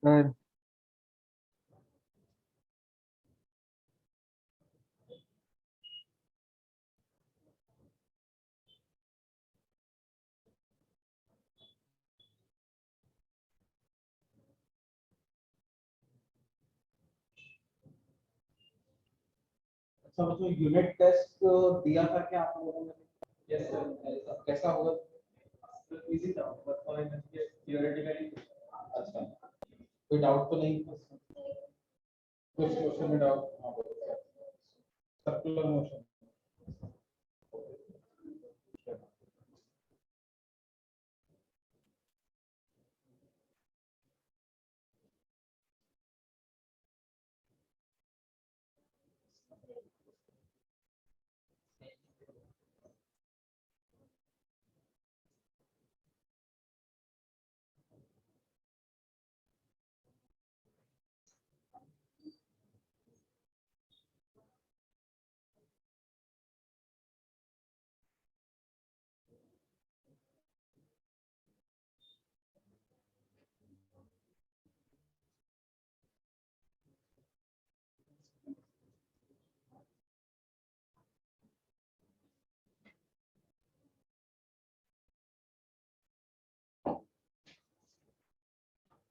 Sir अच्छा बच्चों unit test दिया था क्या आप लोगों ने? Yes sir. कैसा हुआ? इजी था बस थोड़ा थियोरेटिकली। अच्छा कोई डाउट तो नहीं? कुछ क्वेश्चन में डाउट? हाँ बोलो। Circular motion.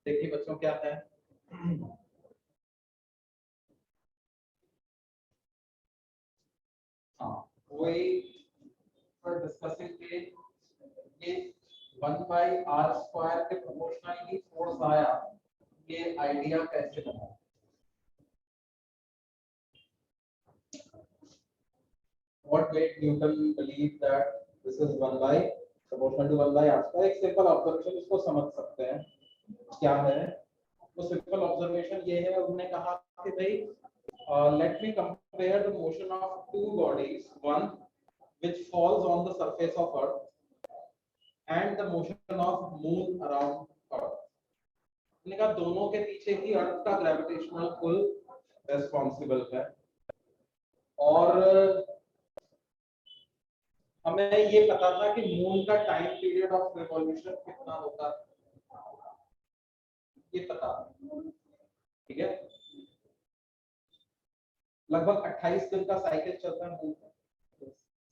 देखिए बच्चों क्या है, हाँ वही पर डिस्कसिंग के ये 1/r² के प्रोपोर्शनल ही फोर्स आया, ये आइडिया कैसे बना? What made Newton believe that this is 1 by proportional to 1 by r²? एक सिंपल ऑब्जर्वेशन इसको समझ सकते हैं क्या है वो सिंपल ऑब्जर्वेशन ये है, उन्होंने कहा कि भाई let me compare the motion of two bodies, one which falls on the surface of earth and the motion of moon around earth. उन्होंने कहा दोनों के पीछे ही अर्थ का ग्रेविटेशनल पुल रिस्पॉन्सिबल है और हमें ये पता था कि मून का टाइम पीरियड ऑफ रिवॉल्यूशन कितना होता है, ये पता, ठीक है। लगभग 28 दिन का साइकिल चलता है मून का।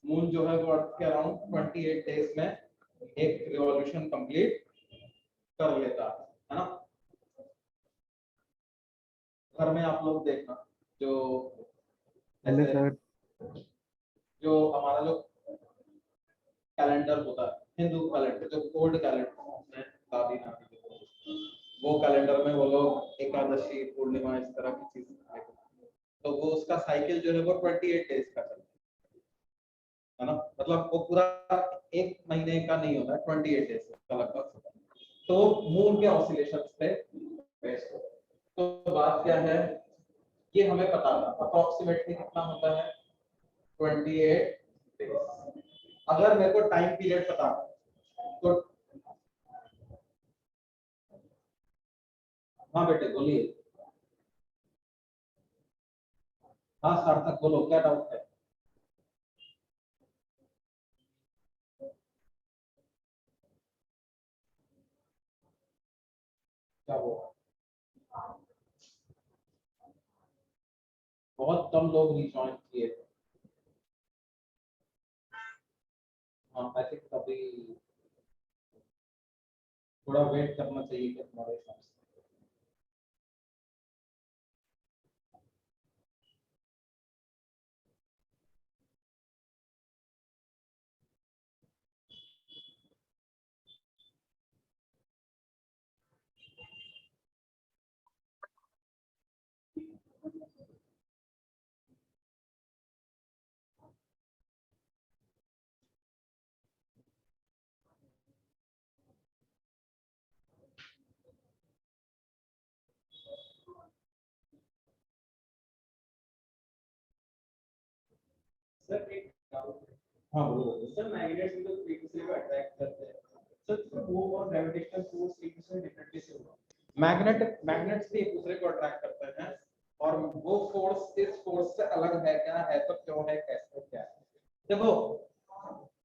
मून जो है वो अर्थ के अराउंड 28 डेज में एक रिवॉल्यूशन कंप्लीट कर लेता है ना। घर में आप लोग देखना जो हेलो सर। जो हमारा जो कैलेंडर होता है हिंदू कैलेंडर, जो कोल्ड कैलेंडर होते हैं दादी नानी के, वो कैलेंडर में वो लोग एकादशी पूर्णिमा इस तरह की चीज, तो वो उसका साइकिल जो है वो 28 डेज का चलता है ना। मतलब वो पूरा एक महीने का नहीं होता है, 28 डेज का लगभग होता है। तो मून के ऑसिलेशंस पे बेस्ड होता है। तो बात क्या है, ये हमें पता था अप्रोक्सीमेटली कितना होता है 28 डेज। अगर मेरे को टाइम पीरियड पता तो, हाँ बेटे बोलिए। हाँ सार्थक बोलो क्या डाउट है? क्या वो बहुत कम लोग रिजॉइन किए थे। हाँ आई थिंक अभी थोड़ा वेट करना चाहिए कि हमारे हिसाब से। सर एक डाउट है। हाँ बोलो। सर मैग्नेट्स तो एक दूसरे को अट्रैक्ट करते हैं, सर वो और ग्रेविटेशनल फोर्स एक दूसरे डिफरेंटली से होगा? मैग्नेट्स भी एक दूसरे को अट्रैक्ट करते हैं और वो फोर्स इस फोर्स से अलग है क्या, है तो क्यों है, कैसे क्या है? देखो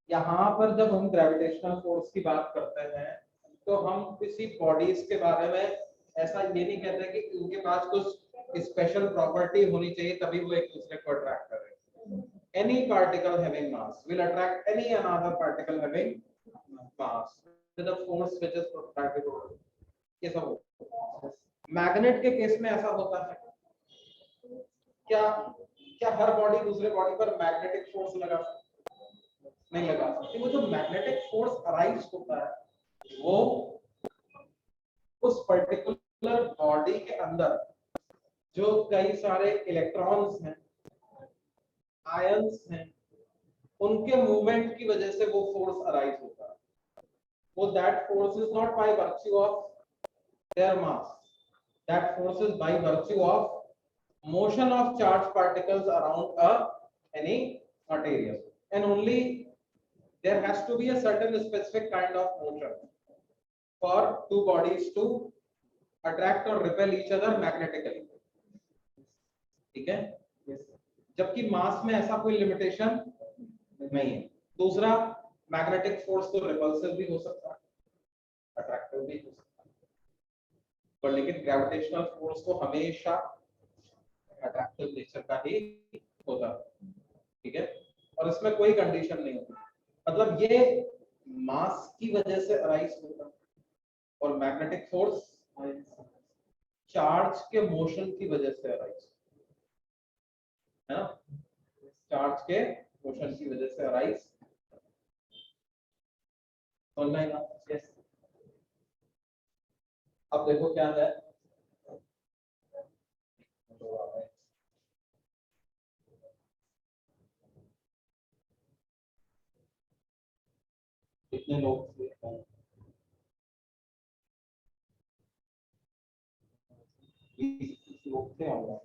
यहाँ पर जब हम ग्रेविटेशनल फोर्स की बात करते हैं तो हम किसी बॉडीज के बारे में ऐसा ये नहीं कहते कि उनके पास कुछ स्पेशल प्रॉपर्टी होनी चाहिए तभी वो एक दूसरे को अट्रैक्ट कर रहे हैं। Any particle having mass will attract any another particle having mass with a force which is proportional। ये सब मैग्नेट के केस में ऐसा होता है। क्या क्या हर बॉडी दूसरे बॉडी पर मैग्नेटिक फोर्स लगा सकती? नहीं लगा सकती। वो जो मैग्नेटिक फोर्स अराइज होता है वो उस पर्टिकुलर बॉडी के अंदर जो कई सारे इलेक्ट्रॉन्स हैं, आयंस हैं, उनके मूवमेंट की वजह से वो फोर्स अराइज होता है। वो that force is not by virtue of their mass, that force is by virtue of motion of charged particles around any material, and only there has to be a certain specific kind of motion for two bodies to attract or repel each other magnetically। ठीक है? जबकि मास में ऐसा कोई limitation नहीं है। दूसरा, magnetic force तो रिपल्सिव भी हो सकता है, अट्रैक्टिव भी हो सकता है, पर लेकिन ग्रेविटेशनल फोर्स तो हमेशा अट्रैक्टिव नेचर का ही होता है। ठीक है? और इसमें कोई कंडीशन नहीं होती। मतलब ये मास की वजह से अराइज होता है और मैग्नेटिक फोर्स चार्ज के मोशन की वजह से अराइज है ना, चार्ज के मोशन की वजह से अराइज होना है ना। यस। अब देखो क्या है, कितने लोग थे? 20 लोग थे ऑनलाइन।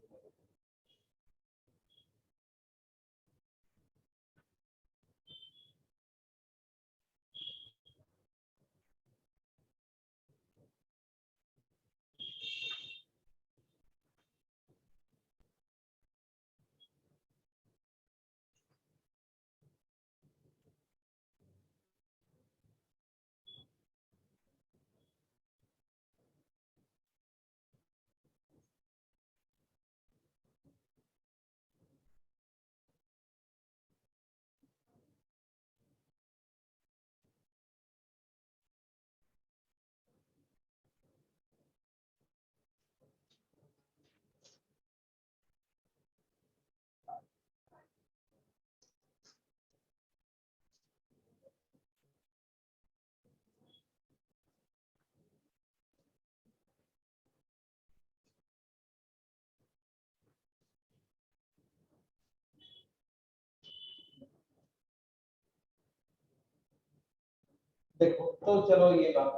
देखो तो चलो ये बात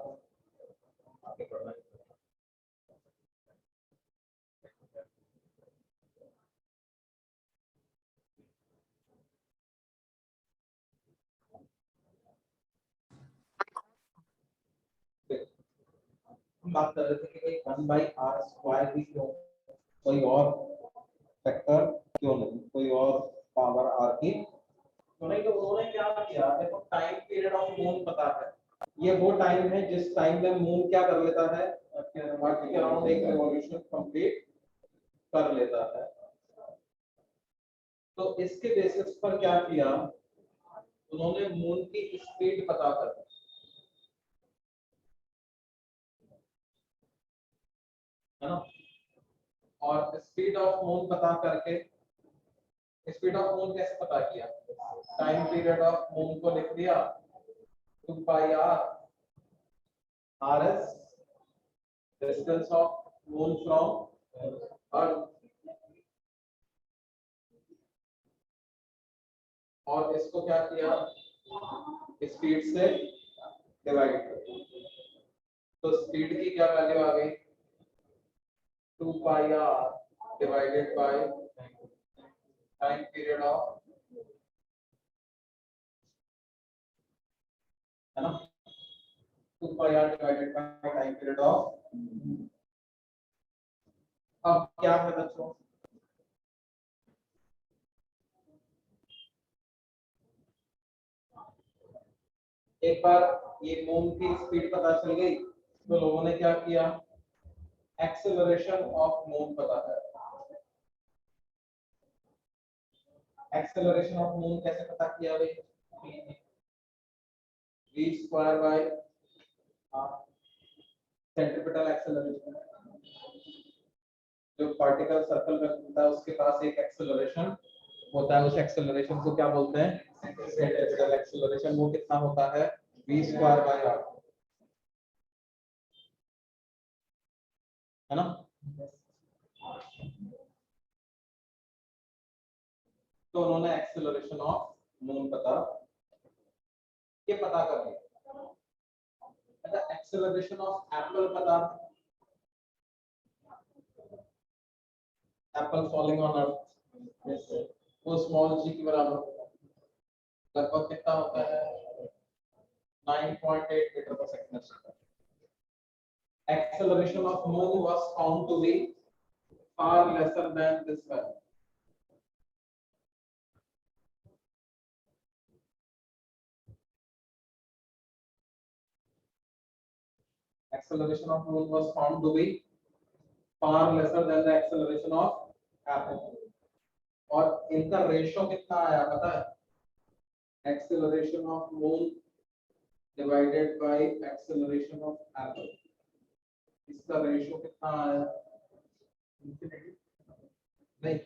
आगे बढ़ना है। हम बात कर रहे थे कि भाई 1/r² भी क्यों, कोई और फैक्टर क्यों नहीं, कोई और पावर r की तो नहीं। तो उन्होंने क्या किया, देखो टाइम पीरियड ऑफ मून पता है, ये वो टाइम है जिस टाइम में मून क्या कर लेता है, अर्थ के अराउंड एक रिवॉल्यूशन कंप्लीट कर लेता है। तो इसके बेसिस पर क्या किया उन्होंने, मून की स्पीड पता कर, है ना, और स्पीड ऑफ मून पता करके, स्पीड ऑफ मून कैसे पता किया, टाइम पीरियड ऑफ मून को लिख दिया 2πr rs distance of moon from earth, और इसको क्या किया स्पीड से डिवाइड कर, तो स्पीड की क्या वैल्यू आ गई 2πr divided by time period of, है ना, 2πr divided by time period of. अब क्या है बच्चों, एक बार ये मून की स्पीड पता चल गई तो लोगों ने क्या किया, एक्सेलरेशन ऑफ मून पता है। एक्सेलरेशन ऑफ मून कैसे पता किया भाई? v square by centripetal acceleration. जो पार्टिकल सर्कल में घूमता है उसके पास एक एक्सेलरेशन होता है, उस एक्सेलरेशन को क्या बोलते हैं? Centripetal acceleration. वो कितना होता है? v स्क्वायर बाय r, है ना? तो उन्होंने एक्सेलरेशन ऑफ मून पता ये पता कर लिया। अच्छा, एक्सेलरेशन ऑफ एप्पल पता, एप्पल फॉलिंग ऑन अर्थ, वो स्मॉल g के बराबर होता है। लगभग कितना होता है? 9.8 मीटर पर second. Acceleration of moon was found to be far lesser than this value. Acceleration of moon was found to be far lesser than the acceleration of apple. और इनका रेशियो कितना आया पता है? Acceleration of moon divided by acceleration of apple. इसका ratio कितना आया? नहीं,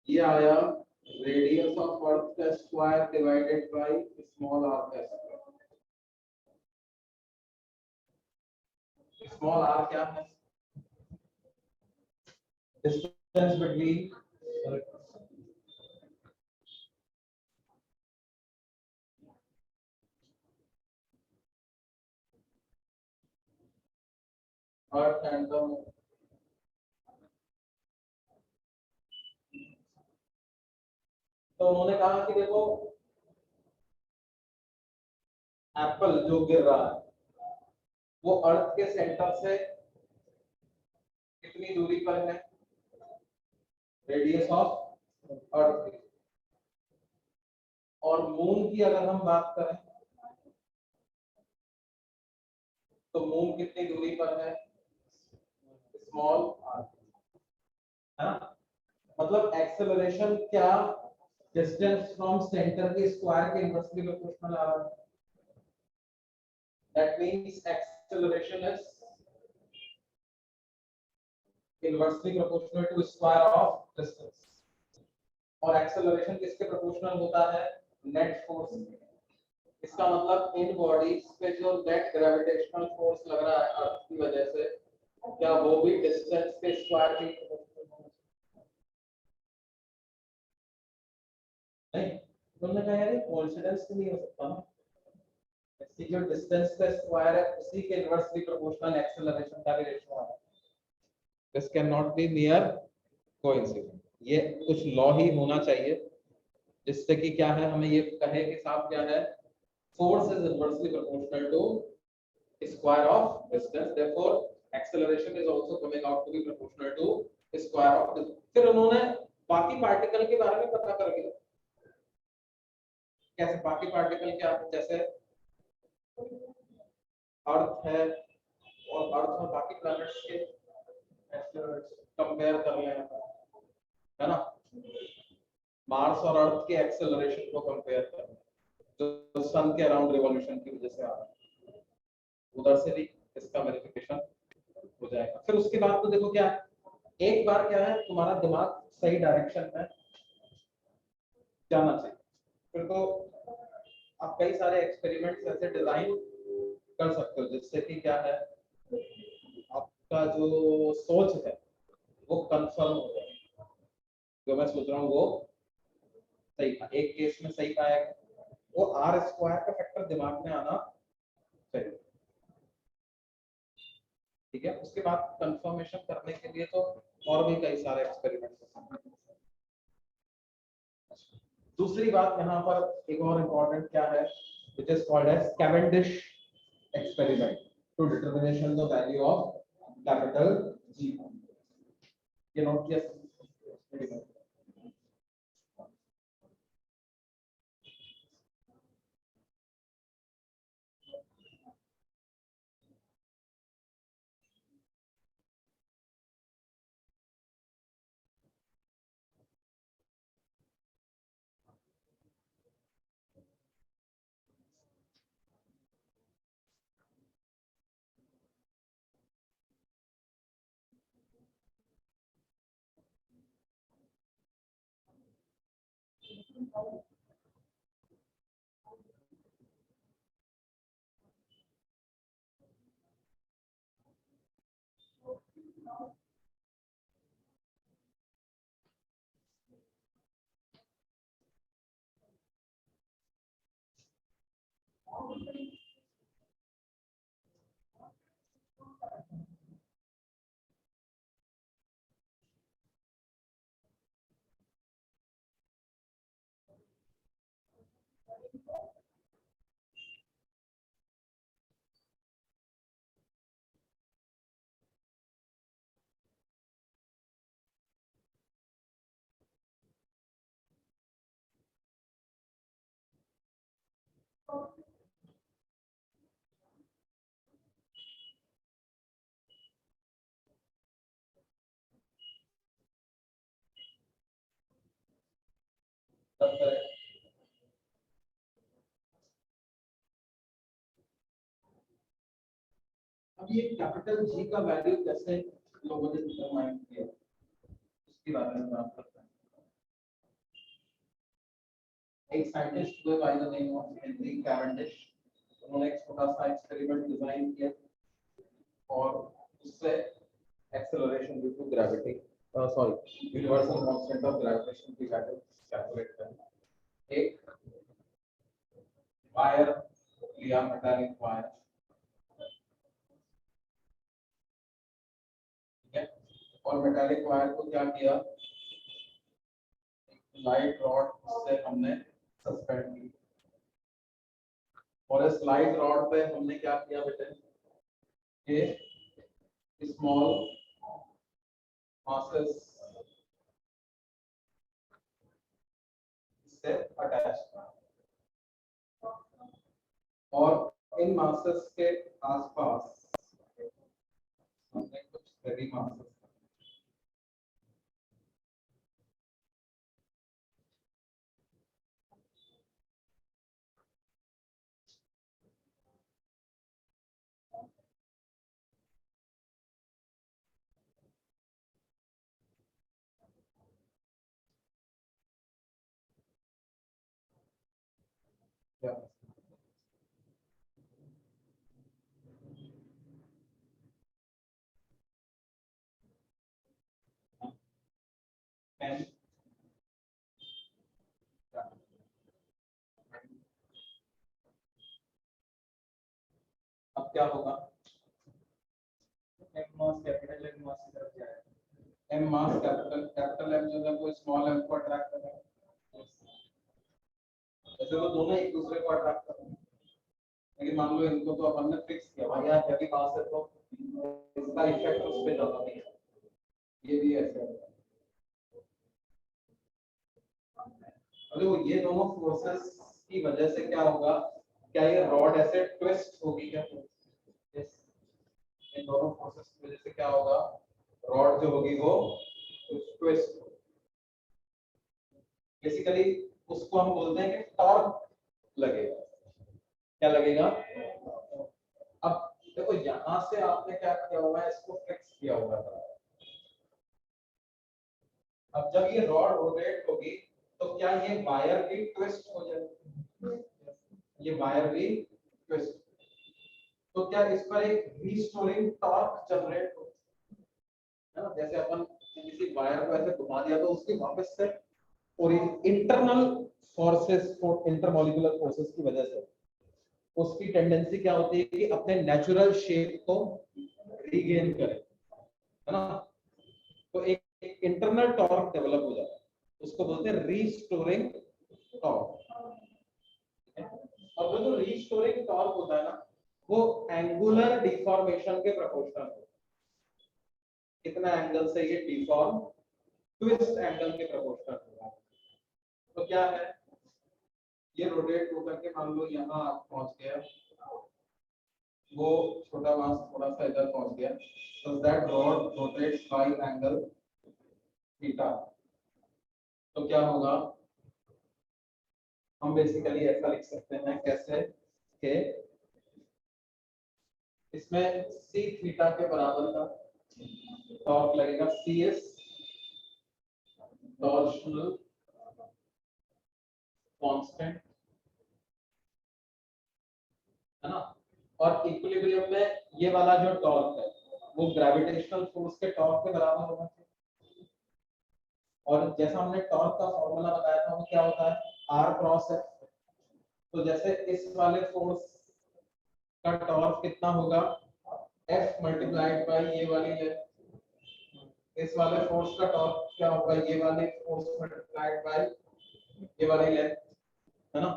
ये आया रेडियस ऑफ अर्थ का square divided by small R का स्क्वायर। स्मॉल आर क्या है? Distance between earth and the moon. तो उन्होंने कहा कि देखो एप्पल जो गिर रहा है वो अर्थ के सेंटर से कितनी दूरी पर है? रेडियस ऑफ अर्थ की। और मून की अगर हम बात करें तो मून कितनी दूरी पर है? स्मॉल आर, है ना? मतलब एक्सेलरेशन क्या डिस्टेंस फ्रॉम सेंटर के स्क्वायर के इनवर्सली प्रोपोर्शनल आ रहा है। That means acceleration is inversely proportional to square of distance. और एक्सेलरेशन किसके प्रोपोर्शनल होता है? Net force. इसका मतलब इन बॉडीज पे जो नेट ग्रेविटेशनल फोर्स लग रहा है अर्थ की वजह से, क्या वो भी डिस्टेंस के स्क्वायर की नहीं? तुमने कहा यार कोइंसिडेंस तो नहीं हो सकता ना, इसकी जो डिस्टेंस का स्क्वायर है उसी के इनवर्सली प्रोपोर्शनल एक्सेलरेशन का भी रेशियो है। This can not be near coincidence. ये कुछ लॉ ही होना चाहिए जिससे कि क्या है, हमें ये कहे कि साहब क्या है, force is inversely proportional to square of distance, therefore acceleration is also coming out to be proportional to square of distance। फिर उन्होंने बाकी पार्टिकल के बारे में पता कर लिया। कैसे बाकी पार्टिकल? क्या? जैसे अर्थ है और अर्थ और बाकी प्लैनेट्स के कंपेयर कर लें, है ना? मार्स और अर्थ के एक्सेलरेशन को कंपेयर कर लें जो सन के अराउंड रिवॉल्यूशन की वजह से आ रहा है, उधर से भी इसका वेरिफिकेशन हो जाएगा। फिर उसके बाद तो देखो क्या, एक बार क्या है तुम्हारा दिमाग सही डायरेक्शन में जाना चाहिए, फिर तो आप कई सारे एक्सपेरिमेंट्स ऐसे डिजाइन कर सकते हो जिससे कि क्या है, आपका जो सोच है वो कंफर्म हो जाए। जो मैं सोच रहा हूँ वो सही था, एक केस में सही पाया, वो आर स्क्वायर का फैक्टर दिमाग में आना चाहिए। ठीक है, उसके बाद कंफर्मेशन करने के लिए तो और भी कई सारे एक्सपेरिमेंट हो सकते हैं। दूसरी बात यहाँ पर एक और इम्पोर्टेंट क्या है, which is called as Cavendish experiment to determination the value of capital G। ये नोट किया? अब ये कैपिटल जी का वैल्यू कैसे लोगों ने डिटरमाइन किया उसके बारे में बात करते हैं। एक साइंटिस्ट हुए by the name of Henry Cavendish, उन्होंने एक छोटा सा एक्सपेरिमेंट डिजाइन किया और उससे acceleration due to gravity universal constant of gravitation की वैल्यू कैलकुलेट करें। एक वायर लिया, मेटालिक वायर, ठीक है, और मेटालिक वायर को क्या किया, लाइट रॉड से हमने सस्पेंड की और इस लाइट रॉड पे हमने क्या किया बेटे, ये स्मॉल मासेस से अटैच और इन मासेस के आसपास हमने कुछ हेवी मासेस क्या पेन अब क्या होगा, M mass capital M mass की तरफ जाएगा। M mass capital capital M जो है वो स्मॉल एम को अट्रैक्ट करेगा, ऐसे तो दोनों एक दूसरे को अट्रैक्ट कर रहे हैं, लेकिन मान लो इनको तो अपन ने फिक्स किया भाई यार हैवी मास है तो इसका इफेक्ट उस पे ज्यादा नहीं है, ये भी ऐसे है। अरे वो ये दोनों फोर्सेस की वजह से क्या होगा, क्या ये रॉड ऐसे ट्विस्ट होगी क्या, yes. इन दोनों फोर्सेस की वजह से क्या होगा, रॉड जो होगी वो ट्विस्ट, बेसिकली उसको हम बोलते हैं कि टॉर्क लगेगा, क्या लगेगा। अब देखो यहां से आपने क्या किया हुआ है, इसको फिक्स किया हुआ था, अब जब ये रॉड रोटेट होगी तो क्या ये वायर भी ट्विस्ट हो जाएगी, ये वायर भी ट्विस्ट, तो क्या इस पर एक रीस्टोरिंग टॉर्क जनरेट हो, है ना, जैसे अपन किसी वायर को ऐसे घुमा दिया तो उसकी वापस से और इंटरनल फोर्सेस और इंटरमॉलिक्यूलर फोर्सेस की वजह से उसकी टेंडेंसी क्या होती है कि अपने नेचुरल शेप को रीगेन करे, है ना, तो एक इंटरनल टॉर्क डेवलप हो जाता है, उसको बोलते हैं रीस्टोरिंग टॉर्क। और वो जो रीस्टोरिंग टॉर्क होता है ना, वो एंगुलर डिफॉर्मेशन के प्रोपोर्शनल होता है, कितना एंगल से ये डिफॉर्म, ट्विस्ट एंगल के प्रोपोर्शनल होता है। तो क्या है, ये रोटेट होकर के मान लो यहाँ पहुंच गया, वो छोटा मास थोड़ा सा इधर पहुंच गया, so that rod rotates by angle theta, तो क्या होगा, हम बेसिकली ऐसा लिख सकते हैं कैसे कि इसमें c थीटा के बराबर का टॉर्क लगेगा, cs टॉर्शनल कांस्टेंट, है ना, और इक्विलिब्रियम में ये वाला जो टॉर्क है वो ग्रेविटेशनल फोर्स के टॉर्क के बराबर होना चाहिए। और जैसा हमने टॉर्क का फॉर्मूला बताया था वो क्या होता है, r क्रॉस f। तो जैसे इस वाले फोर्स का टॉर्क कितना होगा, f मल्टीप्लाइड बाय ये वाली लेंथ। इस वाले फोर्स का टॉर्क क्या होगा, ये वाले फोर्स मल्टीप्लाइड बाय ये वाली लेंथ, है ना।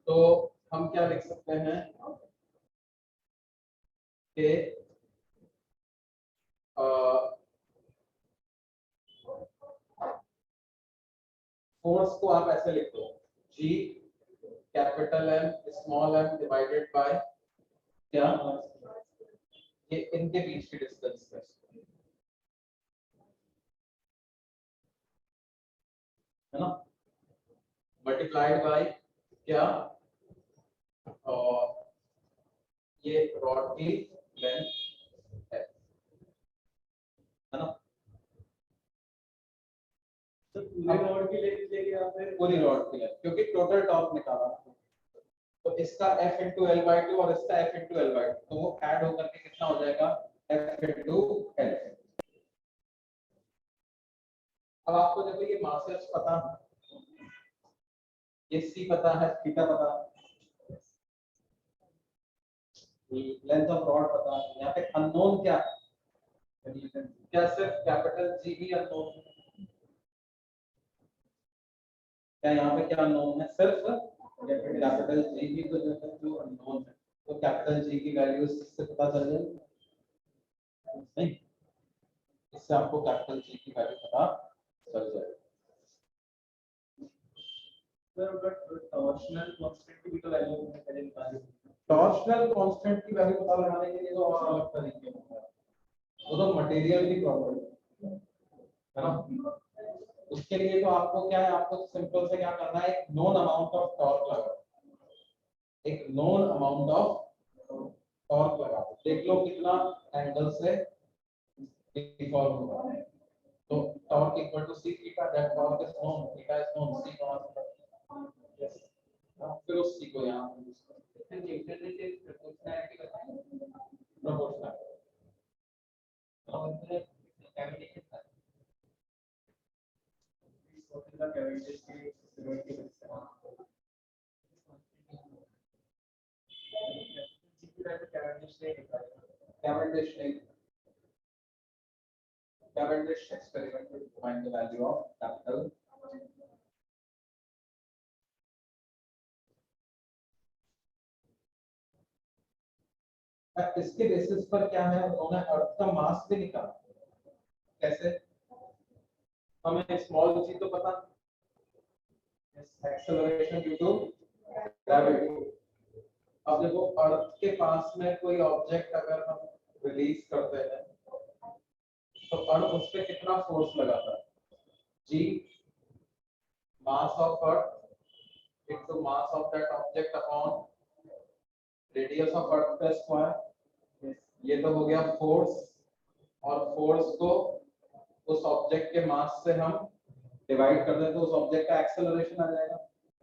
तो हम क्या लिख सकते हैं कि फोर्स को आप ऐसे लिख दो, G capital M small m divided by क्या, ये इनके बीच की डिस्टेंस है ना, मल्टीप्लाइड बाय क्या, और ये रॉड की लेंथ है ना। तो पूरे रॉड की लेंथ लेके आप फिर पूरी रॉड की लेंथ, क्योंकि टोटल टॉर्क निकाला तो इसका F into L/2 और इसका F into L/2, तो वो ऐड होकर के कितना हो जाएगा, F into L। अब आपको देखो ये मासेस पता, ये C पता है, थीटा पता, लेंथ ऑफ रॉड पता, यहाँ पे अननोन क्या है, क्या सिर्फ कैपिटल G भी अननोन है, क्या यहाँ पे क्या अननोन है, सिर्फ कैपिटल G भी तो जो अननोन है, तो कैपिटल G की वैल्यू इससे पता चल जाएगी नहीं, इससे आपको कैपिटल G की वैल्यू पता चल जाएगी। टॉर्शनल कांस्टेंट की भी तो वैल्यू हमने पहले निकाली। टॉर्शनल कांस्टेंट की वैल्यू पता लगाने के लिए तो और अलग तरीके होते हैं, वो तो मटेरियल की प्रॉपर्टी है ना। उसके लिए तो आपको क्या है, आपको सिंपल से क्या करना है, एक नोन अमाउंट ऑफ टॉर्क लगाओ, एक नोन अमाउंट ऑफ टॉर्क लगाओ, देख लो कितना एंगल से डिफॉर्म होगा। तो torque equal to c theta, that torque is known, theta is known, c comma yes, फिर उस c को यहां पे यूज करें, जनरली से प्रोपोर्शनैलिटी बताएं प्रोपोर्शनल और फिर कैविटेशन का टोटल का कैविटेशन के सिमिलर के इस्तेमाल Cavendish experiment to find the value of capital इसके बेसिस पर क्या है, उन्होंने अर्थ का मास भी निकाला। कैसे, हमें स्मॉल g तो पता, एक्सेलरेशन ड्यू टू ग्रेविटी। अब देखो अर्थ के पास में कोई ऑब्जेक्ट अगर हम रिलीज करते हैं तो अर्थ उस पे कितना फोर्स लगाता है, g mass of earth into mass of that object upon radius of earth का स्क्वायर, ये तो हो गया फोर्स, और फोर्स को उस ऑब्जेक्ट के मास से हम डिवाइड कर दें तो उस ऑब्जेक्ट का एक्सेलरेशन आ जाएगा,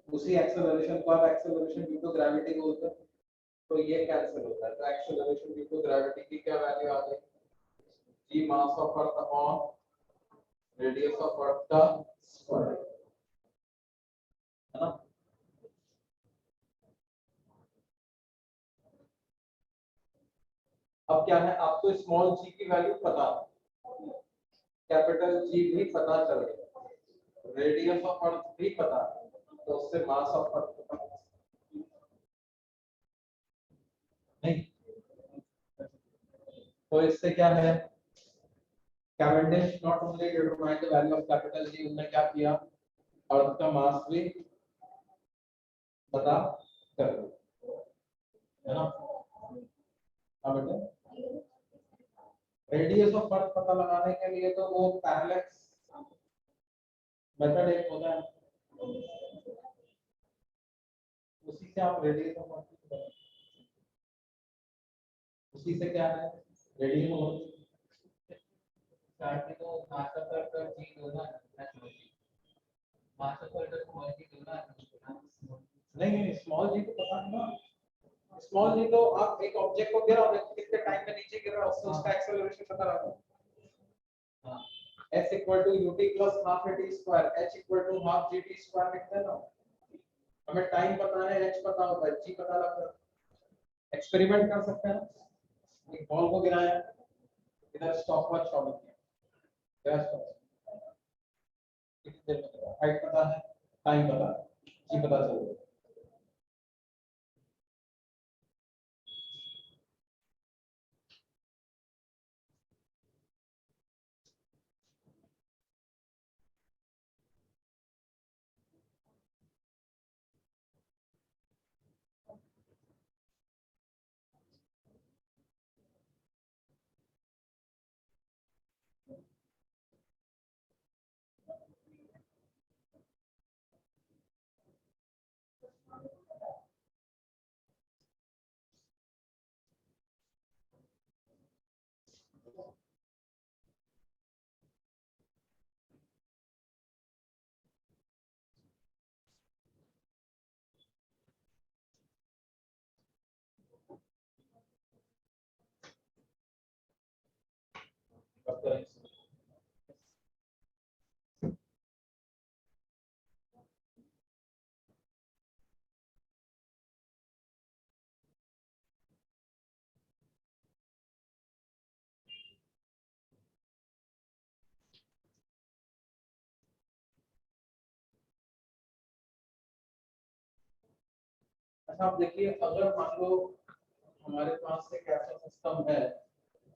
उसी एक्सेलरेशन को आप एक्सेलरेशन ड्यू टू ग्रेविटी बोलते हैं, तो ये कैंसिल होता है, तो एक्सेलरेशन ड्यू टू ग्रेविटी की क्या वैल्यू आ गई, g mass of earth upon radius of earth का स्क्वायर, है ना। अब क्या है, आपको स्मॉल g की वैल्यू पता है, कैपिटल G भी पता चल गया, रेडियस ऑफ अर्थ भी पता है, तो उससे मास ऑफ अर्थ पता नहीं, तो इससे क्या है, Cavendish not only determined the value of capital G, उन्होंने क्या किया, अर्थ का मास भी पता कर दिया, है ना। अब बेटा रेडियस ऑफ अर्थ पता लगाने के लिए तो वो पैरेलक्स मेथड एक होता है, उसी से आप रेडियस ऑफ अर्थ, उसी से क्या है, रेडियस ऑफ अर्थ स्टार्ट में तो मास ऑफ अर्थ और g दोनों है नहीं स्मॉल जी तो पता नहीं ना। स्मॉल जी तो आप एक ऑब्जेक्ट को गिरा और कितने टाइम में नीचे गिर रहा है उससे उसका एक्सेलरेशन पता लगा। हाँ s equal to ut plus half at square h equal to half gt square लिखते हैं ना। हमें टाइम पता है h पता होता है g पता लगता है। एक्सपेरिमेंट कर सकते हैं ना। एक बॉल को गिराया इधर स्टॉप वॉच चालू किया कितनी देर में हाइट पता है टाइम पता है जी पता चल गया। अच्छा आप देखिए अगर मान लो हमारे पास एक ऐसा सिस्टम है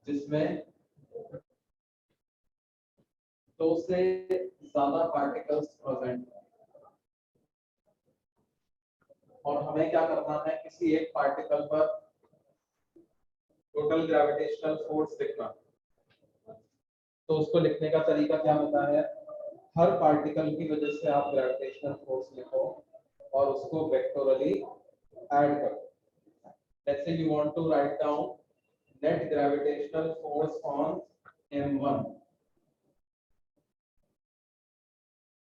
जिसमें दो से ज्यादा पार्टिकल्स प्रेजेंट है और हमें क्या करना है किसी एक पार्टिकल पर टोटल ग्रेविटेशनल फोर्स लिखना। तो उसको लिखने का तरीका क्या होता है हर पार्टिकल की वजह से आप ग्रेविटेशनल फोर्स लिखो और उसको वेक्टोरली ऐड करो। Let's say you want to write down net gravitational force on m1।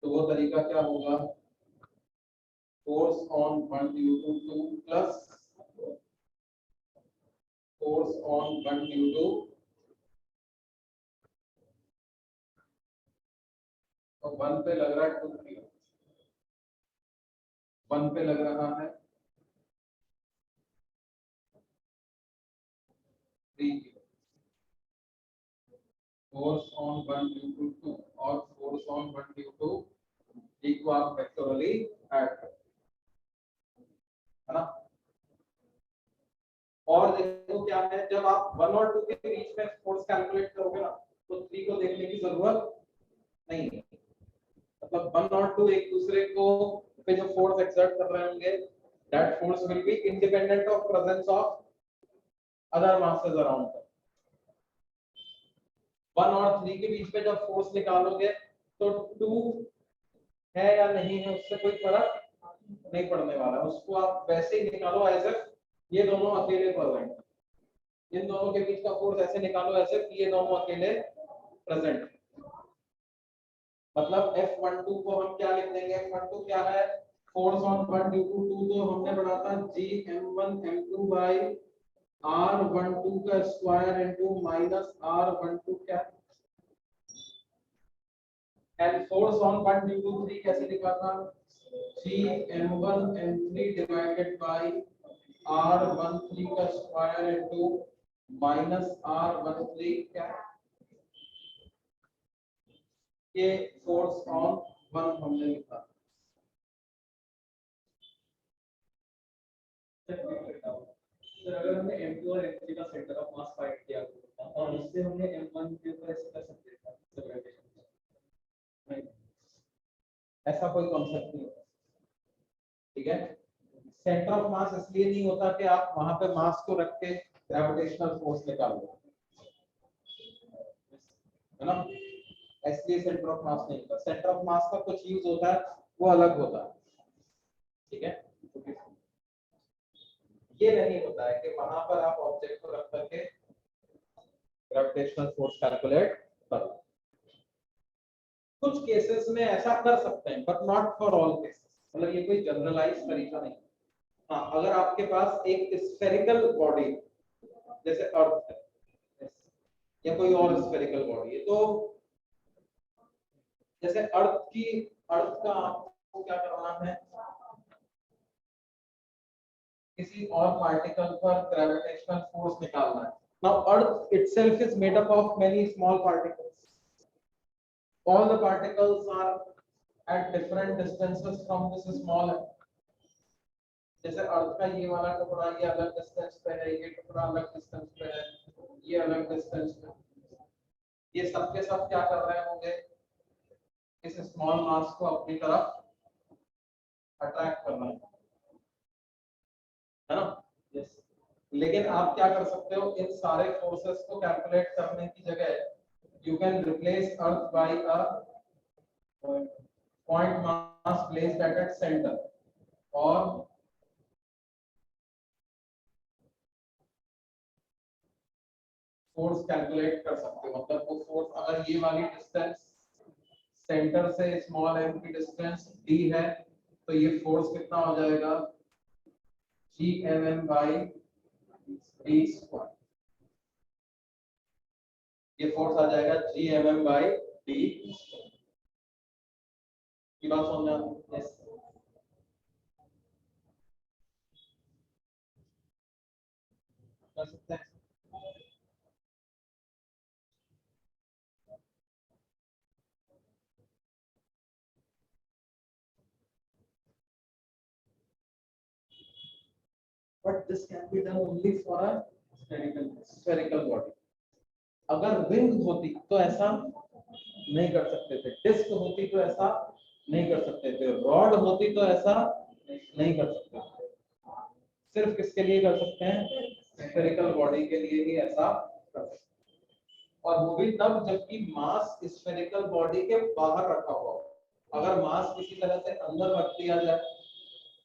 तो वो तरीका क्या होगा force on 1 due to 2 plus force on 1 due to तो 1 पे लग रहा है 2 की 1 पे लग रहा है 3 की फोर्स ऑन 1 ड्यू टू 2 और force on 1 due to d को आप वेक्टोरली ऐड करो है ना। और देखो क्या है जब आप 1 और 2 के बीच में फोर्स कैलकुलेट करोगे ना तो 3 को देखने की जरूरत नहीं है। मतलब 1 और 2 एक दूसरे को पे जो फोर्स एक्सर्ट कर रहे होंगे that force will be independent of presence of other masses around. 1 और 3 के बीच में जब फोर्स निकालोगे तो 2 है या नहीं है उससे कोई फर्क नहीं पड़ने वाला। उसको आप वैसे ही निकालो एज इफ ये दोनों अकेले प्रेजेंट है। इन दोनों के बीच का फोर्स ऐसे निकालो एज इफ ये दोनों अकेले प्रेजेंट है। मतलब F12 को हम क्या लिख देंगे F12 क्या है फोर्स ऑन 1 ड्यू टू 2 तो हमने पढ़ा था Gm1 m2 बाय R12 का स्क्वायर इनटू माइनस R12 क्या and force on 1 due to 3 कैसे लिखा था Gm1 m3 divided by R13 का स्क्वायर इनटू माइनस R13 क्या ये फोर्स ऑन 1 हमने लिखा। सर अगर हमने M2 और M3 का सेंटर ऑफ मास फाइंड किया और उससे हमने M1 के ऊपर ऐसे कर सकते थे सेपरेशन नहीं ऐसा कोई कॉन्सेप्ट नहीं है ठीक है। सेंटर ऑफ मास इसलिए नहीं होता कि आप वहां पे मास को रख के ग्रेविटेशनल फोर्स निकालो है ना। इसलिए सेंटर ऑफ मास नहीं होता। सेंटर ऑफ मास का कुछ यूज होता है वो अलग होता है ठीक है। ये नहीं होता है कि वहां पर आप ऑब्जेक्ट को रख करके ग्रेविटेशनल फोर्स कैलकुलेट करो। कुछ केसेस में ऐसा कर सकते हैं but not for all cases, मतलब ये कोई जनरलाइज तरीका नहीं। हाँ, अगर आपके पास एक स्फेरिकल बॉडी जैसे अर्थ है या कोई और स्फेरिकल बॉडी है, तो जैसे अर्थ का आपको क्या करना है, किसी और पार्टिकल पर ग्रेविटेशनल फोर्स निकालना है। Now earth itself is made up of many small particles. All the particles are at different distances from this small है। जैसे अर्थ का ये वाला टुकड़ा ये अलग डिस्टेंस पे है, ये टुकड़ा अलग डिस्टेंस पे है, ये अलग डिस्टेंस पे, ये सब के सब क्या कर रहे होंगे, इस स्मॉल मास को अपनी तरफ अट्रैक्ट करना है ना। यस लेकिन आप क्या कर सकते हो, इन सारे फोर्सेस को कैलकुलेट करने की जगह you can replace earth by a point mass placed at its centre, और फोर्स कैलकुलेट कर सकते हो। मतलब वो फोर्स, अगर ये वाली डिस्टेंस सेंटर से स्मॉल m की डिस्टेंस d है, तो ये फोर्स कितना हो जाएगा, gmm by d स्क्वायर। ये फोर्स आ जाएगा gmm by d की बात समझना। यस कर सकते हैं। But this can be done only for a spherical spherical body. अगर रिंग होती तो ऐसा नहीं कर सकते थे, डिस्क होती तो ऐसा नहीं कर सकते थे, रॉड होती तो ऐसा नहीं कर सकते थे। सिर्फ किसके लिए कर सकते हैं, स्फेरिकल बॉडी के लिए ही ऐसा कर सकते हैं। और वो भी तब जबकि मास स्फेरिकल बॉडी के बाहर रखा हुआ हो। अगर मास किसी तरह से अंदर रख दिया जाए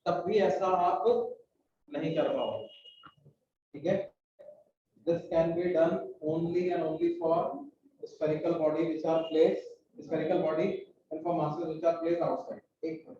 तब भी ऐसा आप नहीं कर पाओगे, ठीक है। This can be done only and only for spherical body which are placed, spherical body and for masses which are placed outside. एक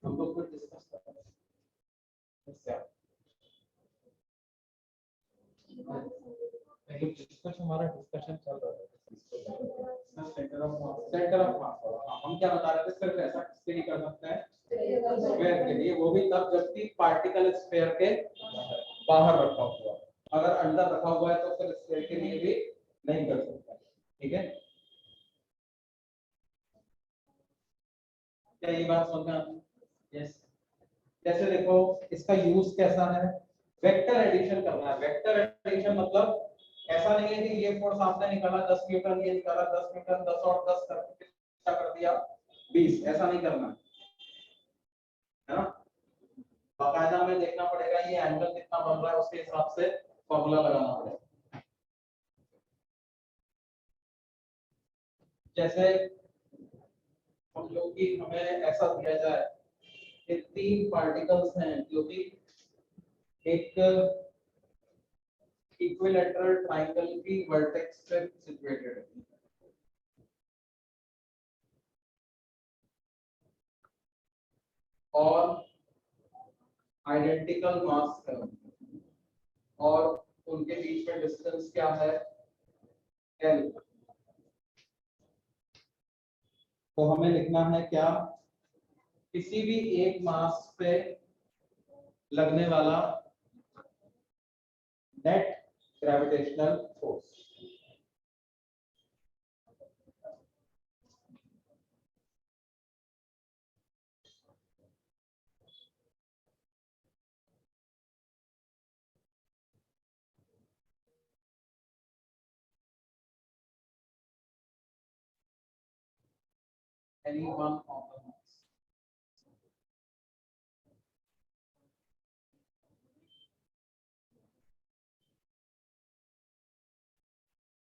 हम लोग कुछ डिस्कस कर रहे हैं, कुछ हमारा डिस्कशन चल रहा है सेंटर ऑफ मास। हम क्या बता रहे थे, सिर्फ ऐसा किसके लिए कर सकते हैं, स्फीयर के लिए, वो भी तब जबकि पार्टिकल स्फीयर के बाहर रखा हुआ। अगर अंदर रखा हुआ है तो फिर स्फीयर क्या ये बात समझ में आती है? यस जैसे देखो इसका यूज कैसा है, वेक्टर एडिशन करना है। वेक्टर एडिशन मतलब ऐसा नहीं है कि ये फोर्स आपने निकाला 10 न्यूटन, ये निकाला 10 न्यूटन, 10 और 10 करके क्या कर दिया 20, ऐसा नहीं करना है ना। बाकायदा में देखना पड़ेगा ये एंगल कितना बन रहा है, उसके हिसाब से फॉर्मूला लगाना पड़ेगा। जैसे हम लोग की हमें ऐसा दिया जाए कि 3 पार्टिकल्स हैं जो कि एक इक्विलैटरल ट्रायंगल की वर्टेक्स पे सिचुएटेड है और आइडेंटिकल मास है और उनके बीच में डिस्टेंस क्या है l। तो हमें लिखना है क्या, किसी भी एक मास पे लगने वाला net gravitational force. any one of the mass।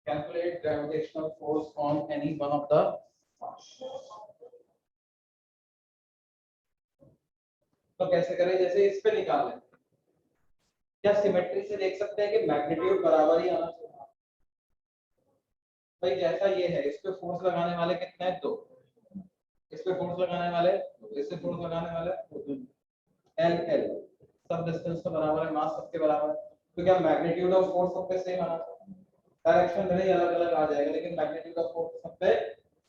Calculate gravitational force on any one of the mass। तो कैसे करें, जैसे इस पे निकाल लें, क्या सिमेट्री से देख सकते हैं कि मैग्नीट्यूड बराबर ही आना चाहिए। भाई जैसा ये है, इस पे फोर्स लगाने वाले कितने हैं, 2। इस पे फोर्स लगाने वाले, इस पे फोर्स लगाने वाले एल एल, सब डिस्टेंस तो बराबर है, मास सबके बराबर है, तो क्या मैग्नीट्यूड ऑफ फोर्स सब पे सेम आना चाहिए। डायरेक्शन भले ही अलग अलग आ जाएगा लेकिन मैग्नीट्यूड ऑफ फोर्स सब पे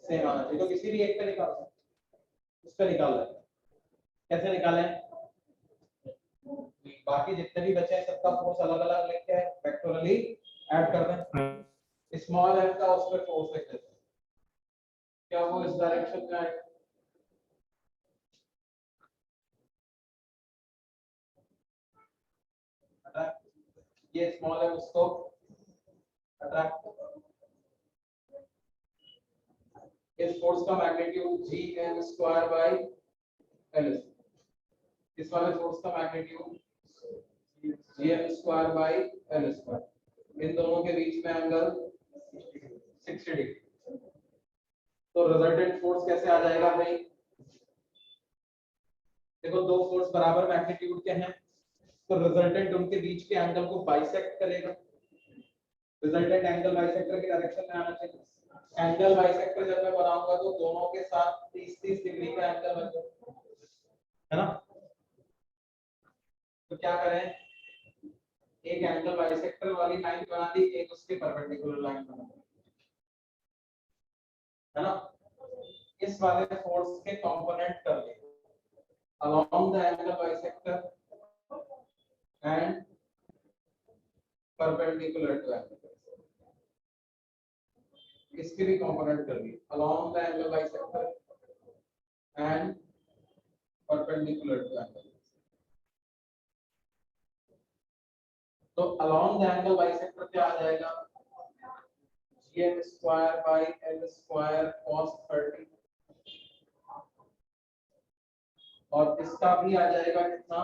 सेम आना चाहिए। तो किसी भी एक पे निकाल सकते हैं, उस पे निकाल लें। कैसे निकालें, बाकी जितने भी बचे हैं सबका फोर्स अलग अलग लेके वेक्टोरली ऐड कर दें। स्मॉल एम का उस पे फोर्स लिख देते हैं, क्या वो इस डायरेक्शन में आएगा। ये स्मॉल एम उसको अट्रैक्ट, इस फोर्स का मैग्नीट्यूड gm² बाय l, इस वाले फोर्स का मैग्नीट्यूड gm² बाय l²। इन दोनों के बीच में एंगल 60 डिग्री। तो रिजल्टेंट फोर्स कैसे आ जाएगा भाई, देखो दो फोर्स बराबर मैग्नीट्यूड के हैं तो रिजल्टेंट उनके बीच के एंगल को बाइसेक्ट करेगा। रिजल्टेंट एंगल बाइसेक्टर की डायरेक्शन में आना चाहिए। एंगल बाइसेक्टर जब मैं बनाऊंगा तो दोनों के साथ 30-30 डिग्री का एंगल बनेगा, है ना। तो क्या करें, एक एंगल बाइसेक्टर वाली लाइन बना दी, एक उसके परपेंडिकुलर लाइन बना दी, है ना। इस वाले फोर्स के कंपोनेंट कर दिए along the angle bisector and perpendicular to angle। इसके भी कंपोनेंट कर दिए along the angle bisector and perpendicular to angle। तो along the angle bisector क्या आ जाएगा, gm² by l² cos 30, और इसका भी आ जाएगा कितना।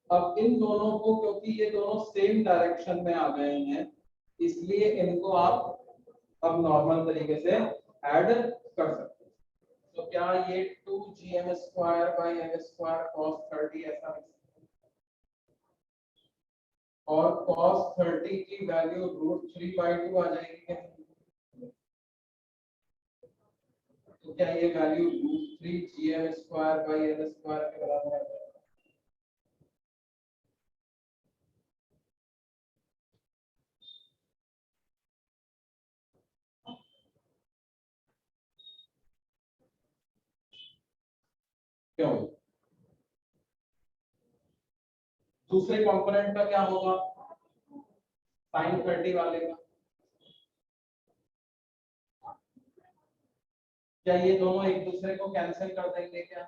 अब इन दोनों को, क्योंकि ये दोनों सेम डायरेक्शन में आ गए हैं, इसलिए इनको आप अब नॉर्मल तरीके से ऐड कर सकते हैं। तो क्या ये 2gm² by l² cos 30 ऐसा लिख सकते हैं, और cos 30 की वैल्यू √3/2 आ जाएगी। तो क्या ये वैल्यू √3gm² by l² के बराबर आ जाएगी। क्यों, दूसरे कंपोनेंट का क्या होगा, sin 30 वाले का क्या ये दोनों एक दूसरे को कैंसिल कर देंगे क्या?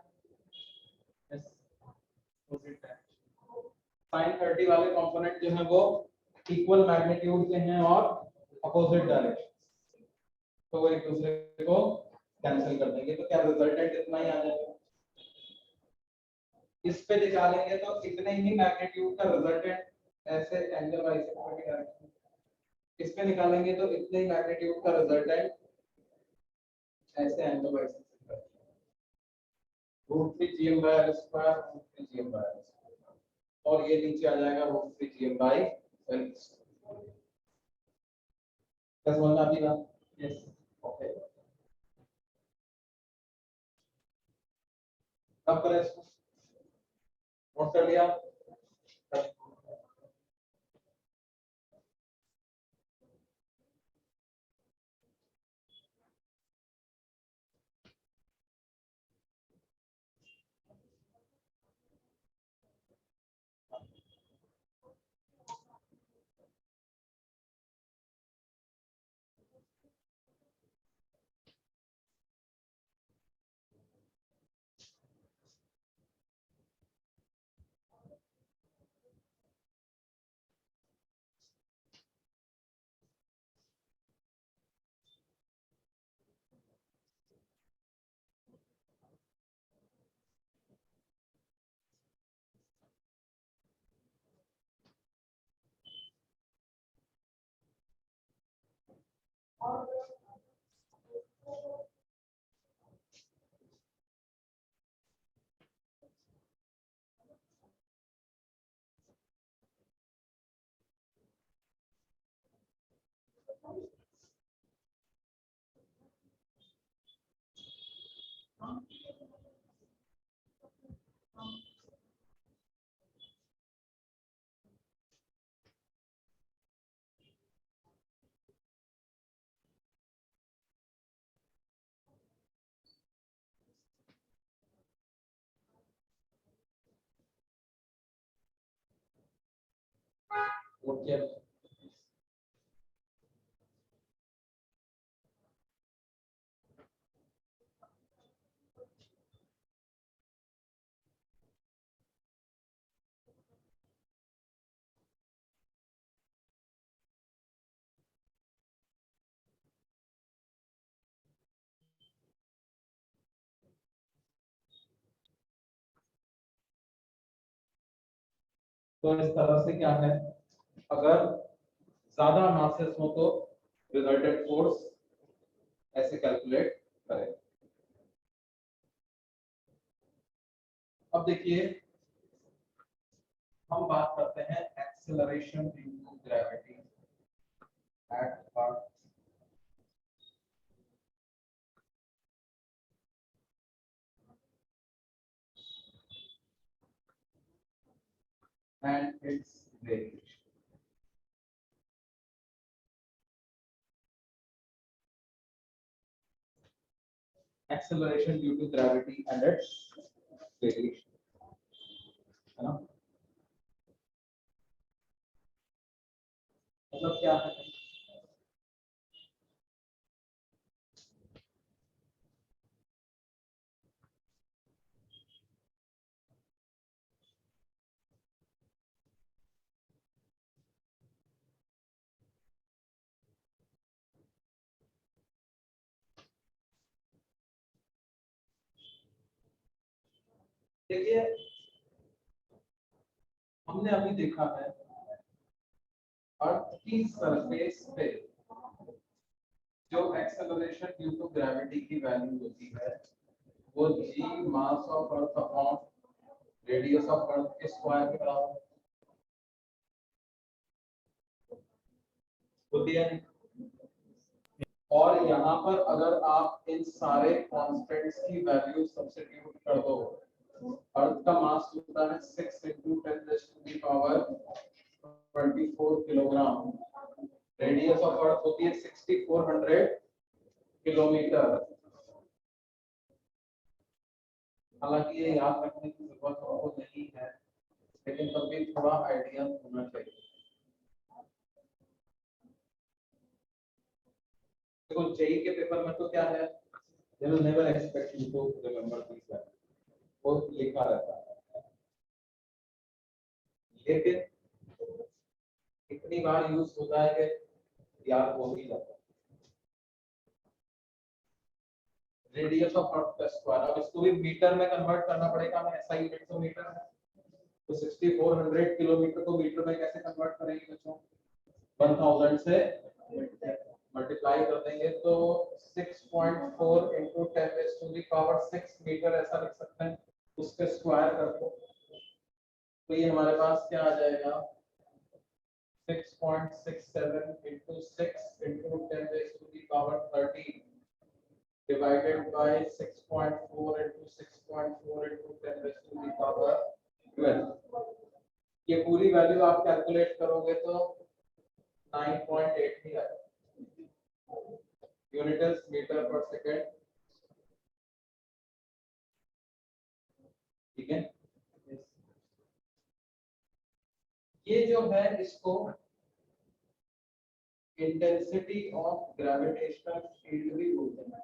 Yes opposite direction. साइन 30 वाले कंपोनेंट जो है वो इक्वल मैग्नीट्यूड के हैं और अपोजिट डायरेक्शन, तो वो एक दूसरे को कैंसिल कर देंगे, तो क्या रिजल्टेंट इतना ही आ जाएगा? इस पे निकालेंगे तो इतने ही मैग्नीट्यूड का रिजल्टेंट ऐसे एंगल बाइसेक्टर की डायरेक्शन, इस पे निकालेंगे तो इतने ही मैग्नीट्यूड का रिजल्टेंट ऐसे angle bisector, √3 GM by r square, √3 GM by r square, और ये नीचे आ जाएगा √3 GM by l square। क्या समझ में आती बात? यस ओके, कब करें इसको? नोट कर लिया? नोट किया? तो इस तरह से क्या है, अगर ज्यादा मासेस हो तो रिजल्टेंट फोर्स ऐसे कैलकुलेट करें। अब देखिए हम बात करते हैं acceleration due to gravity at earth. And its variation. Acceleration due to gravity and its variation, है ना? मतलब क्या है? देखिए हमने अभी देखा है अर्थ की सरफेस पे जो एक्सेलरेशन ड्यू टू ग्रेविटी की वैल्यू होती है वो g mass of earth upon radius of अर्थ के स्क्वायर के बराबर होती है। और यहाँ पर अगर आप इन सारे कांस्टेंट्स की वैल्यू सब्स्टिट्यूट कर दो, अर्थ का मास होता है 6 × 10⁻24 किलोग्राम, रेडियस ऑफ अर्थ होती है 6400 किलोमीटर। हालांकि ये याद रखने की जरूरत आपको नहीं है, लेकिन तब भी थोड़ा आइडिया होना चाहिए। देखो जेई के पेपर में तो क्या है, they will never expect you to remember these values. वो लिखा रहता है, लेकिन इतनी बार यूज होता है कि याद हो ही जाता है। रेडियस ऑफ अर्थ का स्क्वायर, अब इसको भी मीटर में कन्वर्ट करना पड़ेगा, हमें ऐसा यूनिट तो मीटर है, तो 6400 किलोमीटर को मीटर में कैसे कन्वर्ट करेंगे बच्चों? 1000 से मल्टीप्लाई कर देंगे तो 6.4 into 10 raised to the power 6 metre ऐसा लिख सकते हैं, उसके स्क्वायर कर दो तो ये हमारे पास क्या आ जाएगा? 6.67 into 6 into 10 raised to the power 13 divided by 6.4 into 6.4 into 10 raised to the power 12। ये पूरी वैल्यू आप कैलकुलेट करोगे तो 9.8 ही आएगा। यूनिट इज मीटर पर सेकेंड, ठीक है। ये जो है इसको इंटेंसिटी ऑफ ग्रेविटेशनल फील्ड भी बोलते हैं।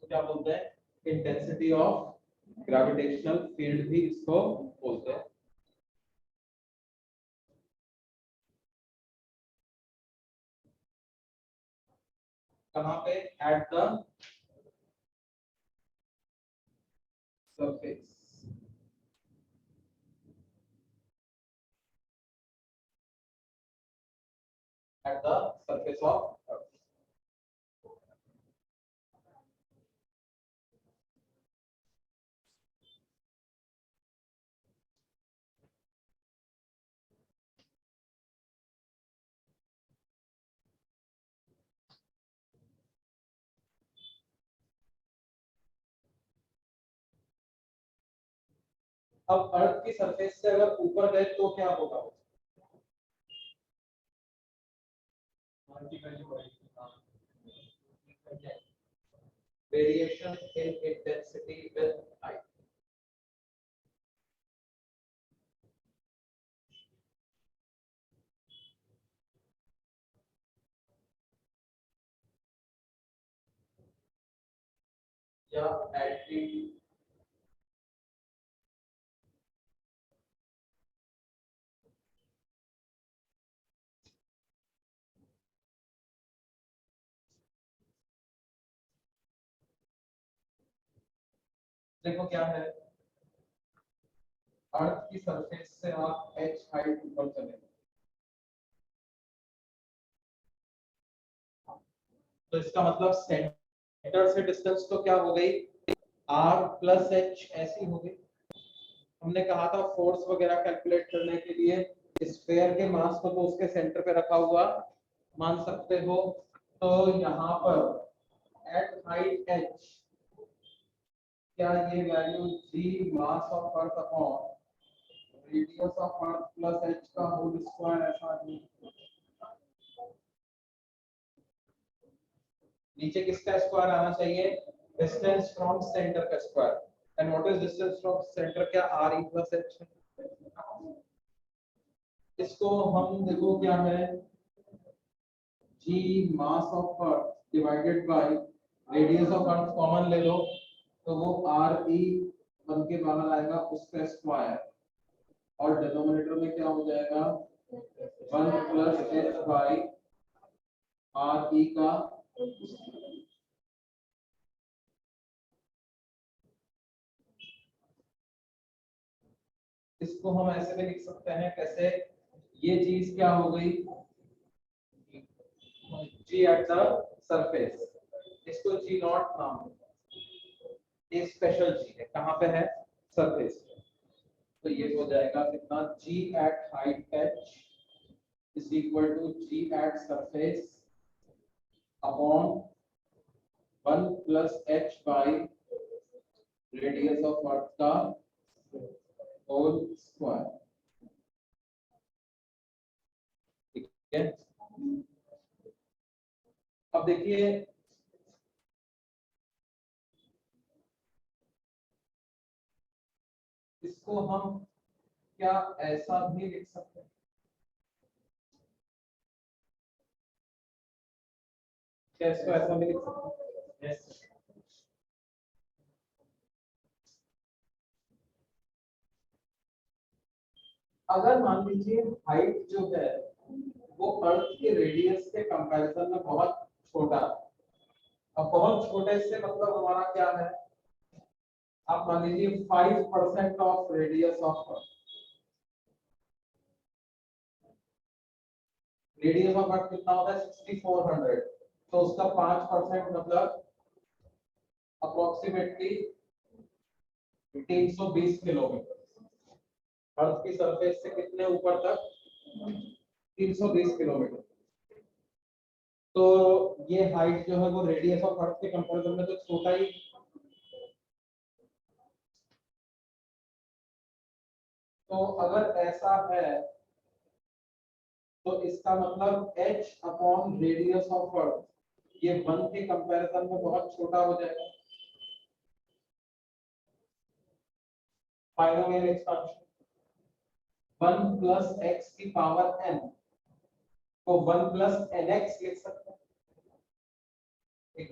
क्या बोलते हैं? इंटेंसिटी ऑफ ग्रेविटेशनल फील्ड भी इसको बोलते हैं। कहां पे? At the surface, at the surface of earth. अब अर्थ की सरफेस से अगर ऊपर गए तो क्या होगा? Variation in intensity with height. या एल्टीट्यूड, देखो क्या है, अर्थ की सरफेस से आप h हाइट ऊपर चले तो इसका मतलब सेंटर से डिस्टेंस तो क्या हो गई? r प्लस h ऐसी हो गई। हमने कहा था फोर्स वगैरह कैलकुलेट करने के लिए स्फीयर के मास को तो उसके सेंटर पे रखा हुआ मान सकते हो, तो यहाँ पर एट हाइट h क्या ये value g mass of earth upon radius of earth plus h का होल स्क्वायर ऐसा नहीं? नीचे किसका स्क्वायर आना चाहिए? डिस्टेंस फ्रॉम सेंटर का square. And what is distance from centre? क्या r e plus h है। इसको हम देखो क्या है, g mass of earth divided by radius of earth common ले लो तो वो r e बन के बाहर आएगा उसका स्क्वायर, और डिनोमिनेटर में क्या हो जाएगा? 1 plus h by r e का इसको हम ऐसे भी लिख सकते हैं, कैसे? ये चीज क्या हो गई? g एट द सरफेस, इसको g नॉट नाम दो, ये स्पेशल g है, कहां पे है? सरफेस पे। तो ये हो जाएगा कितना? g at height h is equal to g at surface upon 1 plus h by radius of earth का होल स्क्वायर, ठीक है। अब देखिए इसको हम क्या ऐसा भी लिख सकते हैं? क्या इसको ऐसा भी लिख सकते हैं? यस अगर मान लीजिए हाइट जो है वो अर्थ के रेडियस के कंपैरिजन में बहुत छोटा है। अब बहुत छोटे से मतलब हमारा क्या है, आप मान लीजिए 5% of radius of earth. Radius of अर्थ कितना होता है 6400, तो उसका 5% मतलब अप्रोक्सीमेटली 320 किलोमीटर। अर्थ की सरफेस से कितने ऊपर तक 320 किलोमीटर। तो ये हाइट जो है वो रेडियस ऑफ अर्थ के कंपैरिजन में तो छोटा ही। तो अगर ऐसा है तो इसका मतलब h अपॉन रेडियस ऑफ अर्थ ये 1 के कंपैरिजन में बहुत छोटा हो जाएगा। बाइनोमियल एक्सपेंशन 1 प्लस x की पावर n को 1 प्लस nx लिख सकते हैं। एक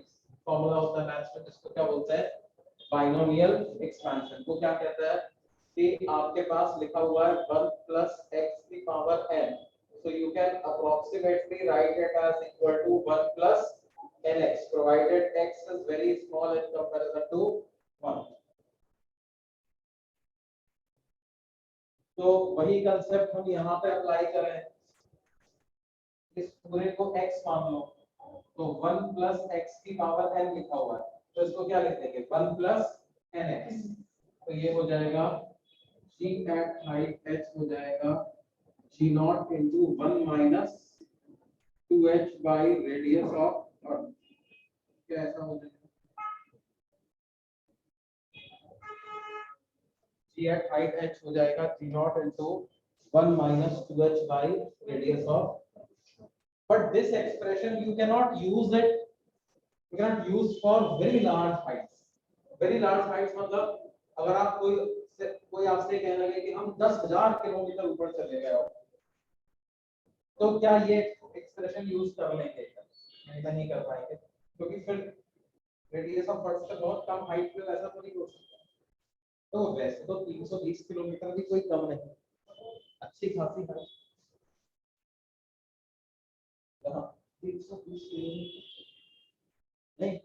फॉर्मूला होता है मैथ्स में जिसको क्या बोलते हैं बाइनोमियल एक्सपेंशन। वो क्या कहता है कि आपके पास लिखा हुआ है 1 प्लस x की power n, so you can approximately write it as equal to 1 plus nx provided x is very small in comparison to 1। तो वही कंसेप्ट हम यहाँ पे अप्लाई करें। इस पूरे को x मान लो तो 1 प्लस x की पावर n लिखा हुआ है, तो इसको क्या लिख देंगे 1 प्लस nx। तो ये हो जाएगा g at height h हो जाएगा g not into 1 minus 2h by radius of earth। क्या ऐसा हो जाएगा g at height h हो जाएगा g not into 1 minus 2h by radius of। But this expression you cannot use it, you cannot use for very large heights। very large heights मतलब अगर आप कोई आपसे कहने लगे कि हम 10,000 किलोमीटर ऊपर चले गए तो क्या ये एक्सप्रेशन यूज कर लेंगे? नहीं कर पाएंगे, क्योंकि फिर रेडियस ऑफ अर्थ से बहुत कम हाइट पे वैसा तो नहीं हो सकता। तो वैसे तो 320 किलोमीटर भी कोई कम नहीं, अच्छी खासी है। 320 किलोमीटर नहीं,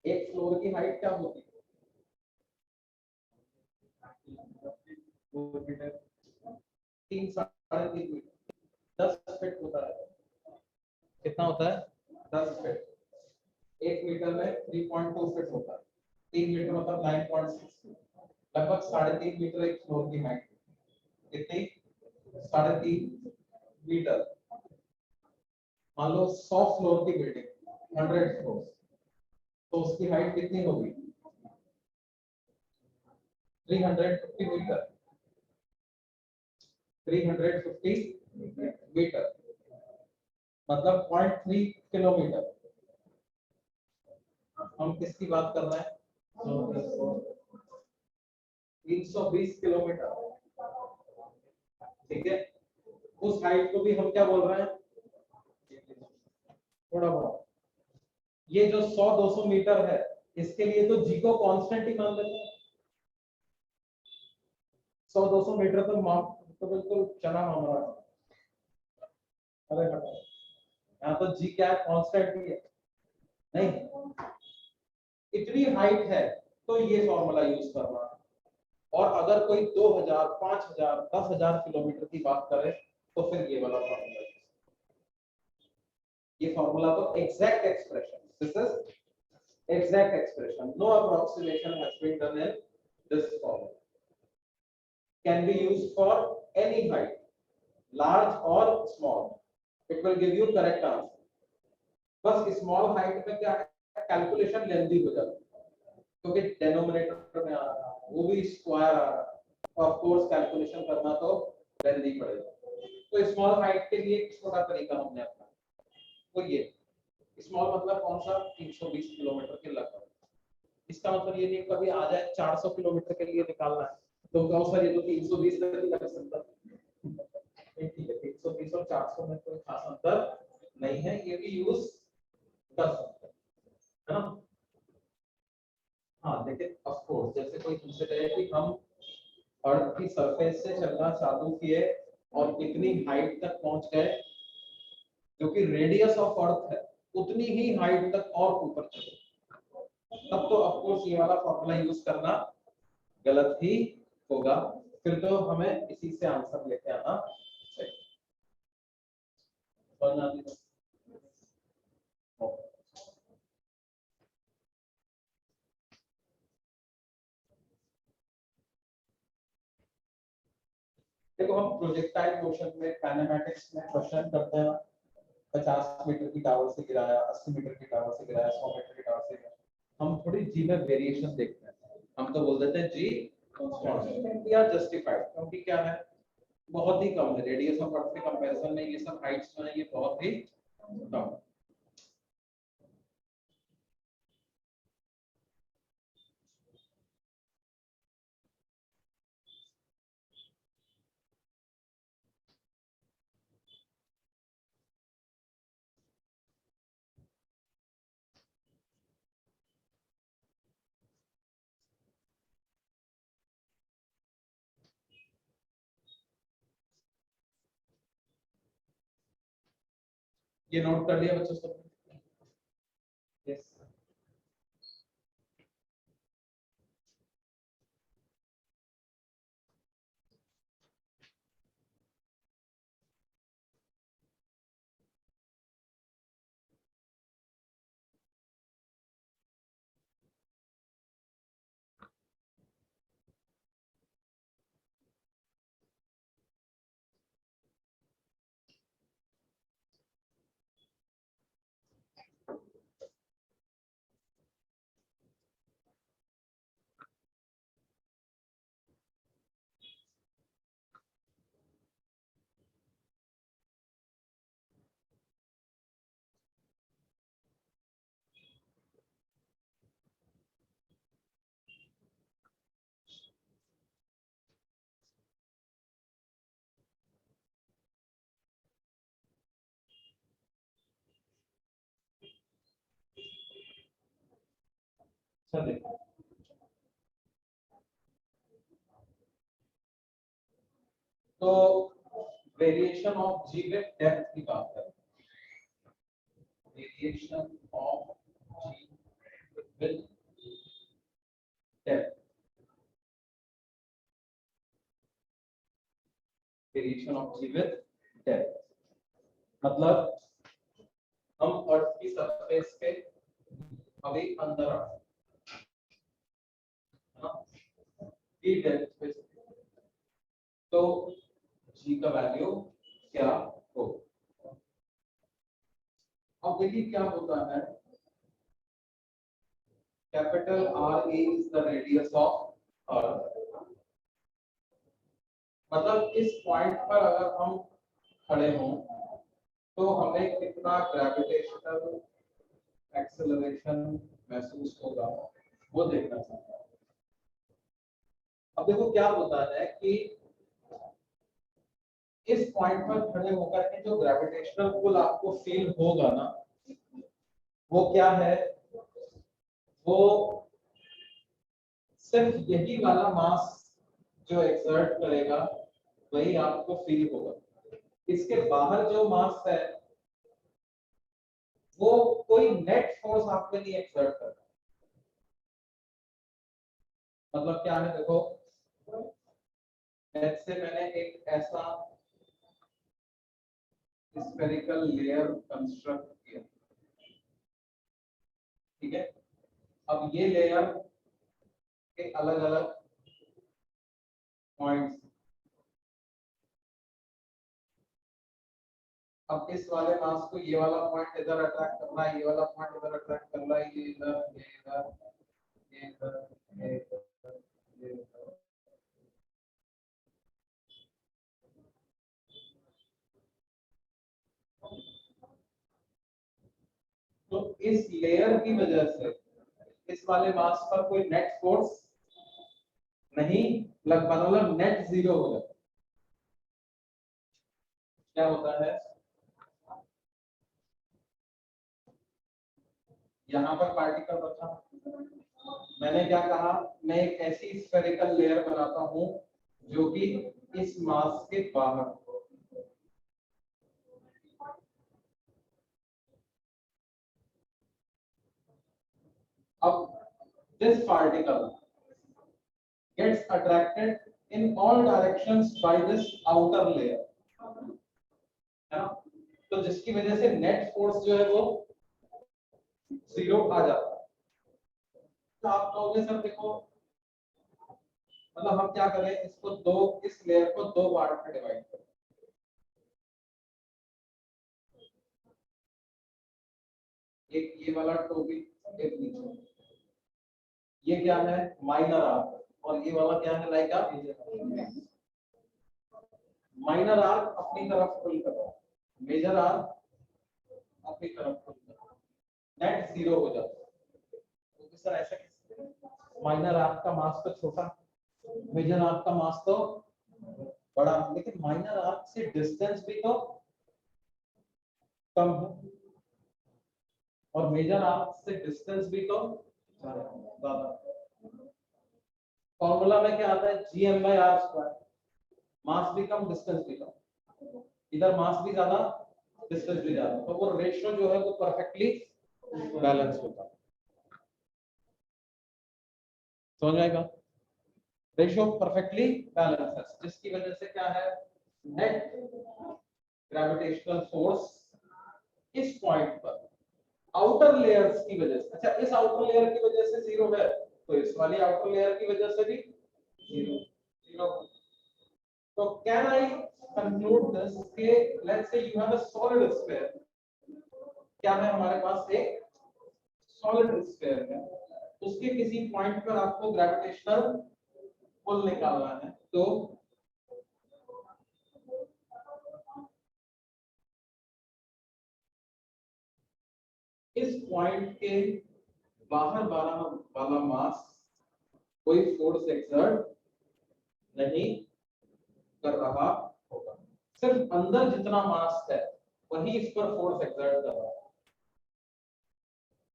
एक फ्लोर की हाइट क्या होती है 3 साढ़े 3 मीटर 10 फीट होता है। कितना होता है 10 फीट। 1 मीटर में 3.2 फीट होता है। 3 मीटर मतलब 9.6 फीट, लगभग 3.5 मीटर एक फ्लोर की हाइट। कितनी 3.5 मीटर। मान लो 100 फ्लोर की बिल्डिंग 100 फ्लोर, तो उसकी हाइट कितनी होगी 350 मीटर। 350 मीटर मतलब 0.3 किलोमीटर। हम किसकी बात कर रहे हैं 320 किलोमीटर, ठीक है। उस हाइट को भी हम क्या बोल रहे हैं थोड़ा बहुत। ये जो 100-200 मीटर है इसके लिए तो जी को कांस्टेंट ही मान लेते हैं। 100-200 मीटर तो तो बिल्कुल चना हमारा। अरे हटो, यहाँ तो जी क्या है कांस्टेंट ही है। नहीं, इतनी हाइट है तो ये फॉर्मूला यूज करना है। और अगर कोई 2000, 5000, 10,000 किलोमीटर की बात करे तो फिर ये वाला फॉर्मूला। ये फॉर्मूला तो exact expression, this is exact expression, no approximation has been done in this formula, can be used for any height large or small, it will give you correct answer। बस small height में क्या है calculation lengthy हो जाती है क्योंकि denominator में आ रहा है वो भी स्क्वायर आ रहा है, ऑफ कोर्स कैलकुलेशन करना तो लेंथी पड़ेगा। तो स्मॉल हाइट के लिए एक छोटा तरीका हमने अपना, वो ये स्मॉल मतलब कौन सा 320 किलोमीटर के लगभग। इसका मतलब ये नहीं कभी आ जाए 400 किलोमीटर के लिए निकालना है, तो कहो सर ये तो 320 तक ही लग सकता है। ठीक है, 320 और 400 में कोई खास अंतर नहीं है, ये भी यूज कर सकते हैं, है ना। हाँ देखिए, ऑफ कोर्स जैसे कोई तुमसे कहे कि हम अर्थ की सरफेस से चलना चालू किए और इतनी हाइट तक पहुंच गए, जो कि रेडियस ऑफ अर्थ है, उतनी ही हाइट तक और ऊपर चले, तब तो ऑफ कोर्स ये वाला फॉर्मूला यूज करना गलत ही होगा। फिर तो हमें इसी से आंसर लेके आना चाहिए। देखो हम प्रोजेक्टाइल मोशन में काइनेमैटिक्स में क्वेश्चन करते हैं, 50 मीटर की टावर से गिराया, 80 मीटर की टावर से गिराया, 100 मीटर की टावर से गिराया, हम थोड़ी जी में वेरिएशन देखते हैं, हम तो बोल देते हैं जी कांस्टेंट या जस्टिफाइड, क्योंकि क्या है बहुत ही कम है, रेडियस ऑफ अर्थ के कंपैरिजन में ये सब हाइट्स जो है ये बहुत ही कम है। ये नोट कर लिया बच्चों सब? यस। चलिए तो variation of G with depth की बात करें, variation of G with depth, variation of G with depth मतलब हम अर्थ की सरफेस पे अभी अंदर आ की डेप्थ पे, तो जी का वैल्यू क्या हो। अब देखिए क्या होता है, capital R A is the radius of अर्थ, मतलब इस पॉइंट पर अगर हम खड़े हों तो हमें कितना ग्रेविटेशनल एक्सेलरेशन महसूस होगा वो देखना चाहिए। अब देखो क्या होता है कि इस पॉइंट पर खड़े होकर के जो ग्रेविटेशनल पुल आपको फील होगा ना, वो क्या है, वो सिर्फ यही वाला मास जो एक्सर्ट करेगा वही आपको फील होगा, इसके बाहर जो मास है वो कोई नेट फोर्स आप पे नहीं एक्सर्ट कर रहा। मतलब क्या है देखो, लेट्स से मैंने एक ऐसा स्फेरिकल लेयर कंस्ट्रक्ट किया, ठीक है, अब ये लेयर के अलग अलग पॉइंट्स, अब इस वाले मास को ये वाला पॉइंट इधर अट्रैक्ट कर रहा है, ये वाला पॉइंट इधर अट्रैक्ट कर रहा है, ये इधर, ये इधर, ये इधर, ये इधर, ये इधर। तो इस लेयर की वजह से इस वाले मास पर कोई नेट फोर्स नहीं, लगभग मतलब नेट जीरो हो जाता है। क्या होता है, यहाँ पर पार्टिकल रखा, मैंने क्या कहा, मैं एक ऐसी स्फेरिकल लेयर बनाता हूं जो कि इस मास के बाहर, अब this particle gets attracted in all directions by this outer layer, है ना, तो जिसकी वजह से नेट फोर्स जो है वो जीरो आ जाता है। तो आप कहोगे सर देखो, मतलब हम क्या करें, इसको दो, इस लेयर को दो पार्ट में डिवाइड करें, एक ये वाला टोपी, एक नीचे, ये क्या है माइनर आर्क, और ये वाला क्या है लाइक आर्क। माइनर आर्क अपनी तरफ पुल करो, मेजर आर्क अपनी तरफ पुल करो, नेट जीरो हो जाता है। तो सर ऐसा कैसे, माइनर आर्क का मास तो छोटा, मेजर आर्क का मास तो बड़ा, लेकिन माइनर आर्क से डिस्टेंस भी तो कम है और मेजर आर्क से डिस्टेंस भी तो ज्यादा। फॉर्मूला में क्या आता है, gm/r², मास भी कम डिस्टेंस भी कम, इधर मास भी ज्यादा डिस्टेंस भी ज्यादा, तो वो रेशियो जो है वो परफेक्टली बैलेंस होता है। समझ आएगा, रेशियो परफेक्टली बैलेंस है, जिसकी वजह से क्या है, नेट ग्रेविटेशनल फोर्स इस पॉइंट पर आउटर लेयर्स की वजह से, अच्छा इस आउटर लेयर की वजह से जीरो है, तो इस वाली आउटर लेयर की वजह से भी जीरो जीरो। तो कैन आई कंक्लूड दिस के let's say you have a solid sphere, क्या है हमारे पास एक सॉलिड स्फीयर है, उसके किसी पॉइंट पर आपको ग्रेविटेशनल पुल निकालना है, तो इस पॉइंट के बाहर वाला मास कोई फोर्स एक्सर्ट नहीं कर रहा होगा, सिर्फ अंदर जितना मास है वही इस पर फोर्स एक्सर्ट कर रहा है।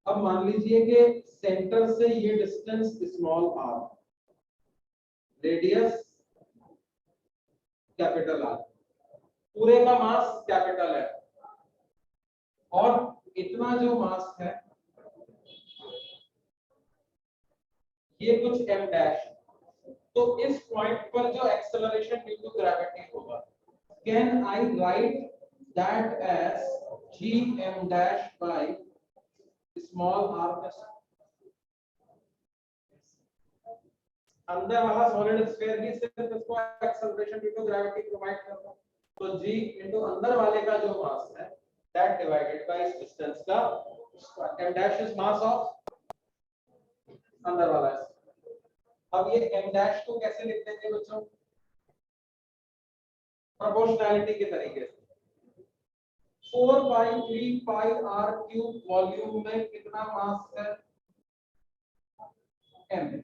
अब मान लीजिए कि सेंटर से ये distance small r, radius capital R, पूरे का मास कैपिटल है, और इतना जो मास है ये कुछ m डैश, तो इस पॉइंट पर जो एक्सेलरेशन ड्यू टू ग्रेविटी होगा, can I write that as gm dash by small r, अंदर वाला सॉलिड स्फीयर भी सिर्फ इसको acceleration due to gravity provide करता है, तो g इनटू अंदर वाले का जो मास है दैट डिवाइडेड बाय इस डिस्टेंस का square, m dash is mass of अंदर वाला है। अब ये m डैश को कैसे लिखते थे बच्चों, प्रोपोर्शनैलिटी के तरीके से, 4/3 पाई r क्यूब वॉल्यूम में कितना मास है m,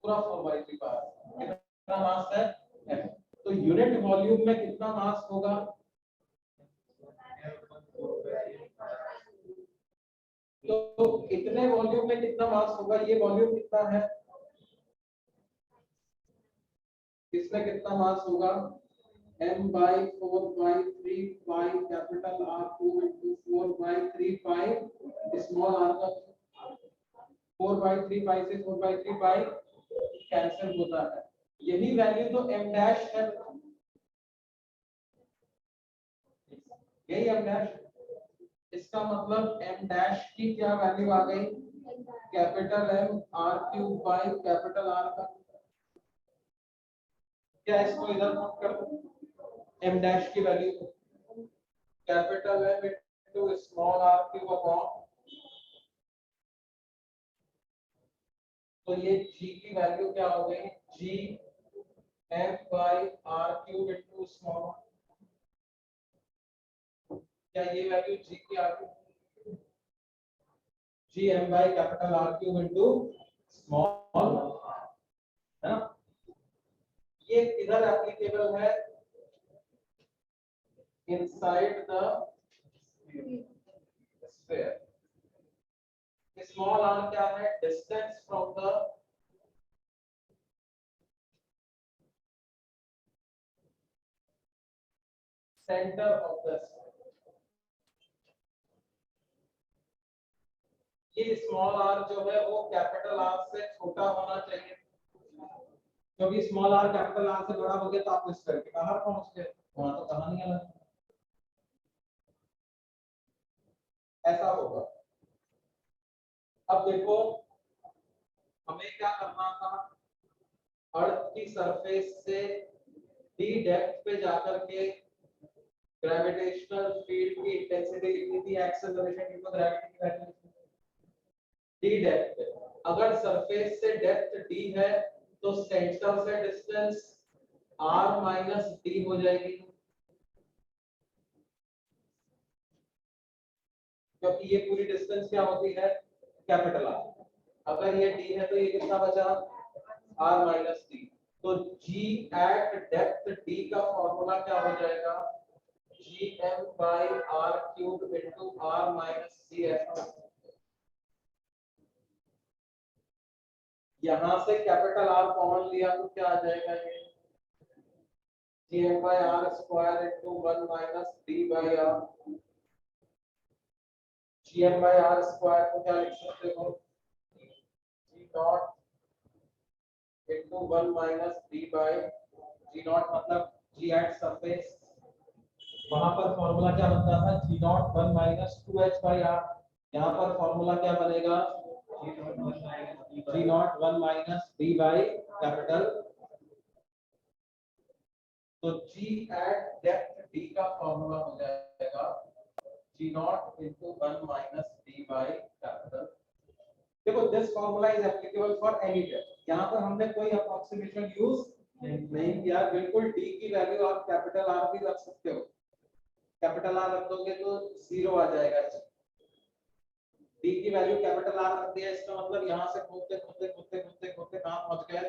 पूरा 4/3 पाई कितना मास है m, तो यूनिट वॉल्यूम में कितना मास होगा, तो इतने वॉल्यूम में कितना मास होगा, ये वॉल्यूम कितना है, इसमें कितना मास होगा, m/4/3 pi capital R cube into 4/3 pi small r का, 4/3 पाई से 4/3 पाई कैंसिल होता है, यही वैल्यू तो m डैश है, यही m डैश, इसका मतलब m डैश की क्या वैल्यू आ गई, capital M R cube by capital R का, क्या इसको इधर पुट कर दूं, m डैश की value capital M into small r cube upon, तो ये g की वैल्यू क्या हो गई, g m by r cube into small, क्या ये वैल्यू g की आ गई, G M by capital R cube into small, है ना। ये इधर एप्लीकेबल है inside the sphere. Small are क्या है, distance from the centre of the sphere. ये स्मॉल आर जो है वो कैपिटल आर से छोटा होना चाहिए, क्योंकि स्मॉल आर कैपिटल आर से बड़ा हो गया तो आप इस स्फीयर के बाहर पहुंच गए, वहां तो कहानी अलग ऐसा होगा। अब देखो हमें क्या करना था, अर्थ की सरफेस से डी डेप्थ पे जाकर के ग्रेविटेशनल फील्ड की इंटेंसिटी लिखनी थी, एक्सेलरेशन इनटू ग्रेविटी की वैल्यू डी डेप्थ पे। अगर सरफेस से डेप्थ डी है तो सेंटर से डिस्टेंस r माइनस डी हो जाएगी, क्योंकि ये पूरी डिस्टेंस क्या होती है, कैपिटल आर। अगर ये डी है तो ये कितना बचा, r माइनस डी। तो g एट डेप्थ d का फॉर्मूला क्या हो जाएगा, gm by r cube into r minus D. ऐसा यहां से कैपिटल R कॉमन लिया तो क्या आ जाएगा, ये gm by r square into 1 minus d by r। gm by r square को क्या लिख सकते हो, g not into 1 minus d by g not, मतलब g एट सरफेस। वहां पर फॉर्मूला क्या बनता था, g not 1 minus 2h by r। यहां पर फॉर्मूला क्या बनेगा, g not 1 minus d by capital. तो g एट डेप्थ d का फॉर्मूला हो जाएगा g not into 1 minus d by capital. देखो this formula is applicable for any depth. यहां पर हमने कोई अप्रोक्सीमेशन यूज नहीं किया, बिल्कुल d की वैल्यू आप कैपिटल R भी रख सकते हो। कैपिटल R रख दोगे तो 0 आ जाएगा, d की वैल्यू कैपिटल R रख दिया, इसका मतलब यहां से खोदते खोदते खोदते खोदते खोदते कहां पहुंच गए,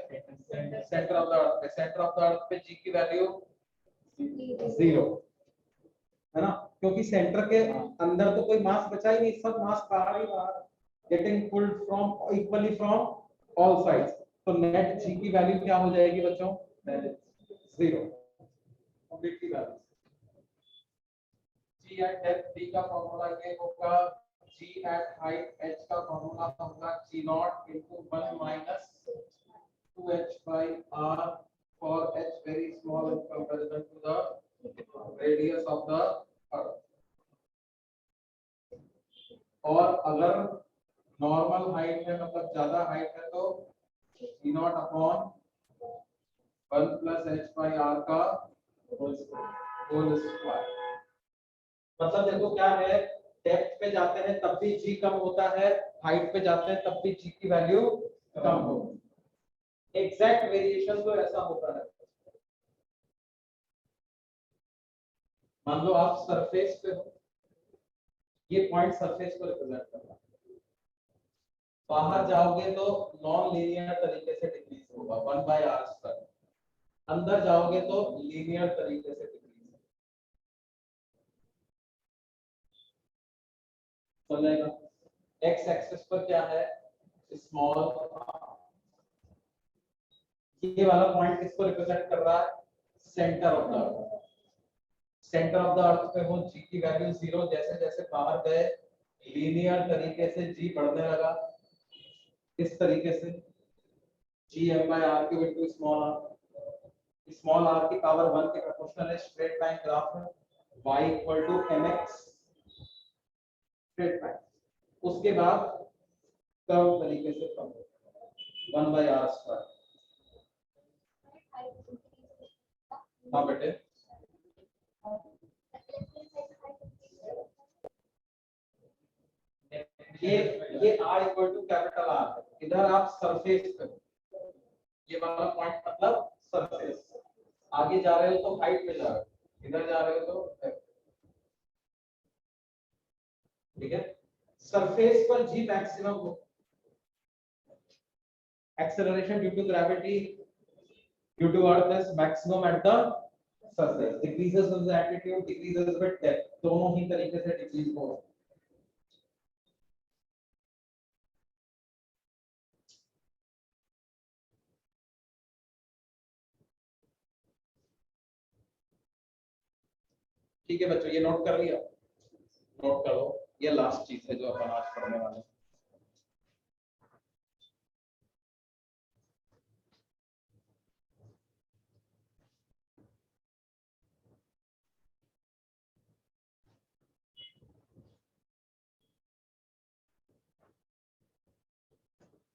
सेंटर ऑफ द अर्थ पे। सेंटर ऑफ द अर्थ पे g की वैल्यू 0 है ना, क्योंकि सेंटर के अंदर तो कोई मास बचा ही नहीं, सब मास बाहर ही बाहर, getting pulled from equally from all sides. तो नेट g की वैल्यू क्या हो जाएगी बच्चों, 0 completely value. g eight depth d का फॉर्मूला ये होगा, g एट हाइट h का फॉर्मूला होगा g not into 1 minus 2h by r for h very small in comparison to the radius of the earth। और अगर normal height है, मतलब ज्यादा हाइट है, तो g not upon 1 plus h by r का होल स्क्वायर। मतलब देखो क्या है, डेप्थ पे जाते हैं तब भी g कम होता है, हाइट पे जाते हैं तब भी g की वैल्यू कम होगी। एग्जैक्ट वेरिएशन तो ऐसा होता है। मान लो आप सरफेस पे हो, ये पॉइंट सरफेस को रिप्रेजेंट कर रहा है, बाहर जाओगे तो नॉन लीनियर तरीके से डिक्रीज होगा 1 बाय r स्क्वायर, अंदर जाओगे तो लीनियर तरीके से डिक्रीज चलेगा। एक्स एक्सिस पर क्या है, स्मॉल, ये वाला पॉइंट किसको रिप्रेजेंट कर रहा है, centre of the earth. Centre of the earth पे हो g की वैल्यू 0, जैसे जैसे बाहर गए लीनियर तरीके से g बढ़ने लगा, इस तरीके से gm by r cube into small r। Small r की पावर 1 के प्रोपोर्शनल है, स्ट्रेट लाइन ग्राफ है, y equal to mx straight line. उसके बाद कर्व तरीके से कम 1 by r स्क्वायर। हाँ बेटे, ये r equal to capital R है, इधर आप सरफेस पे, ये वाला पॉइंट मतलब सरफेस। आगे जा रहे हो तो हाइट पे जा रहे हो, इधर जा रहे हो तो ठीक है। सरफेस पर जी मैक्सिमम हो, acceleration due to gravity due to earth is maximum at the surface, decreases with the altitude, decreases with depth, दोनों ही तरीके से डिक्रीज हो। ठीक है बच्चों, ये नोट कर लिया, नोट करो, ये लास्ट चीज है जो अपन आज पढ़ने वाले हैं।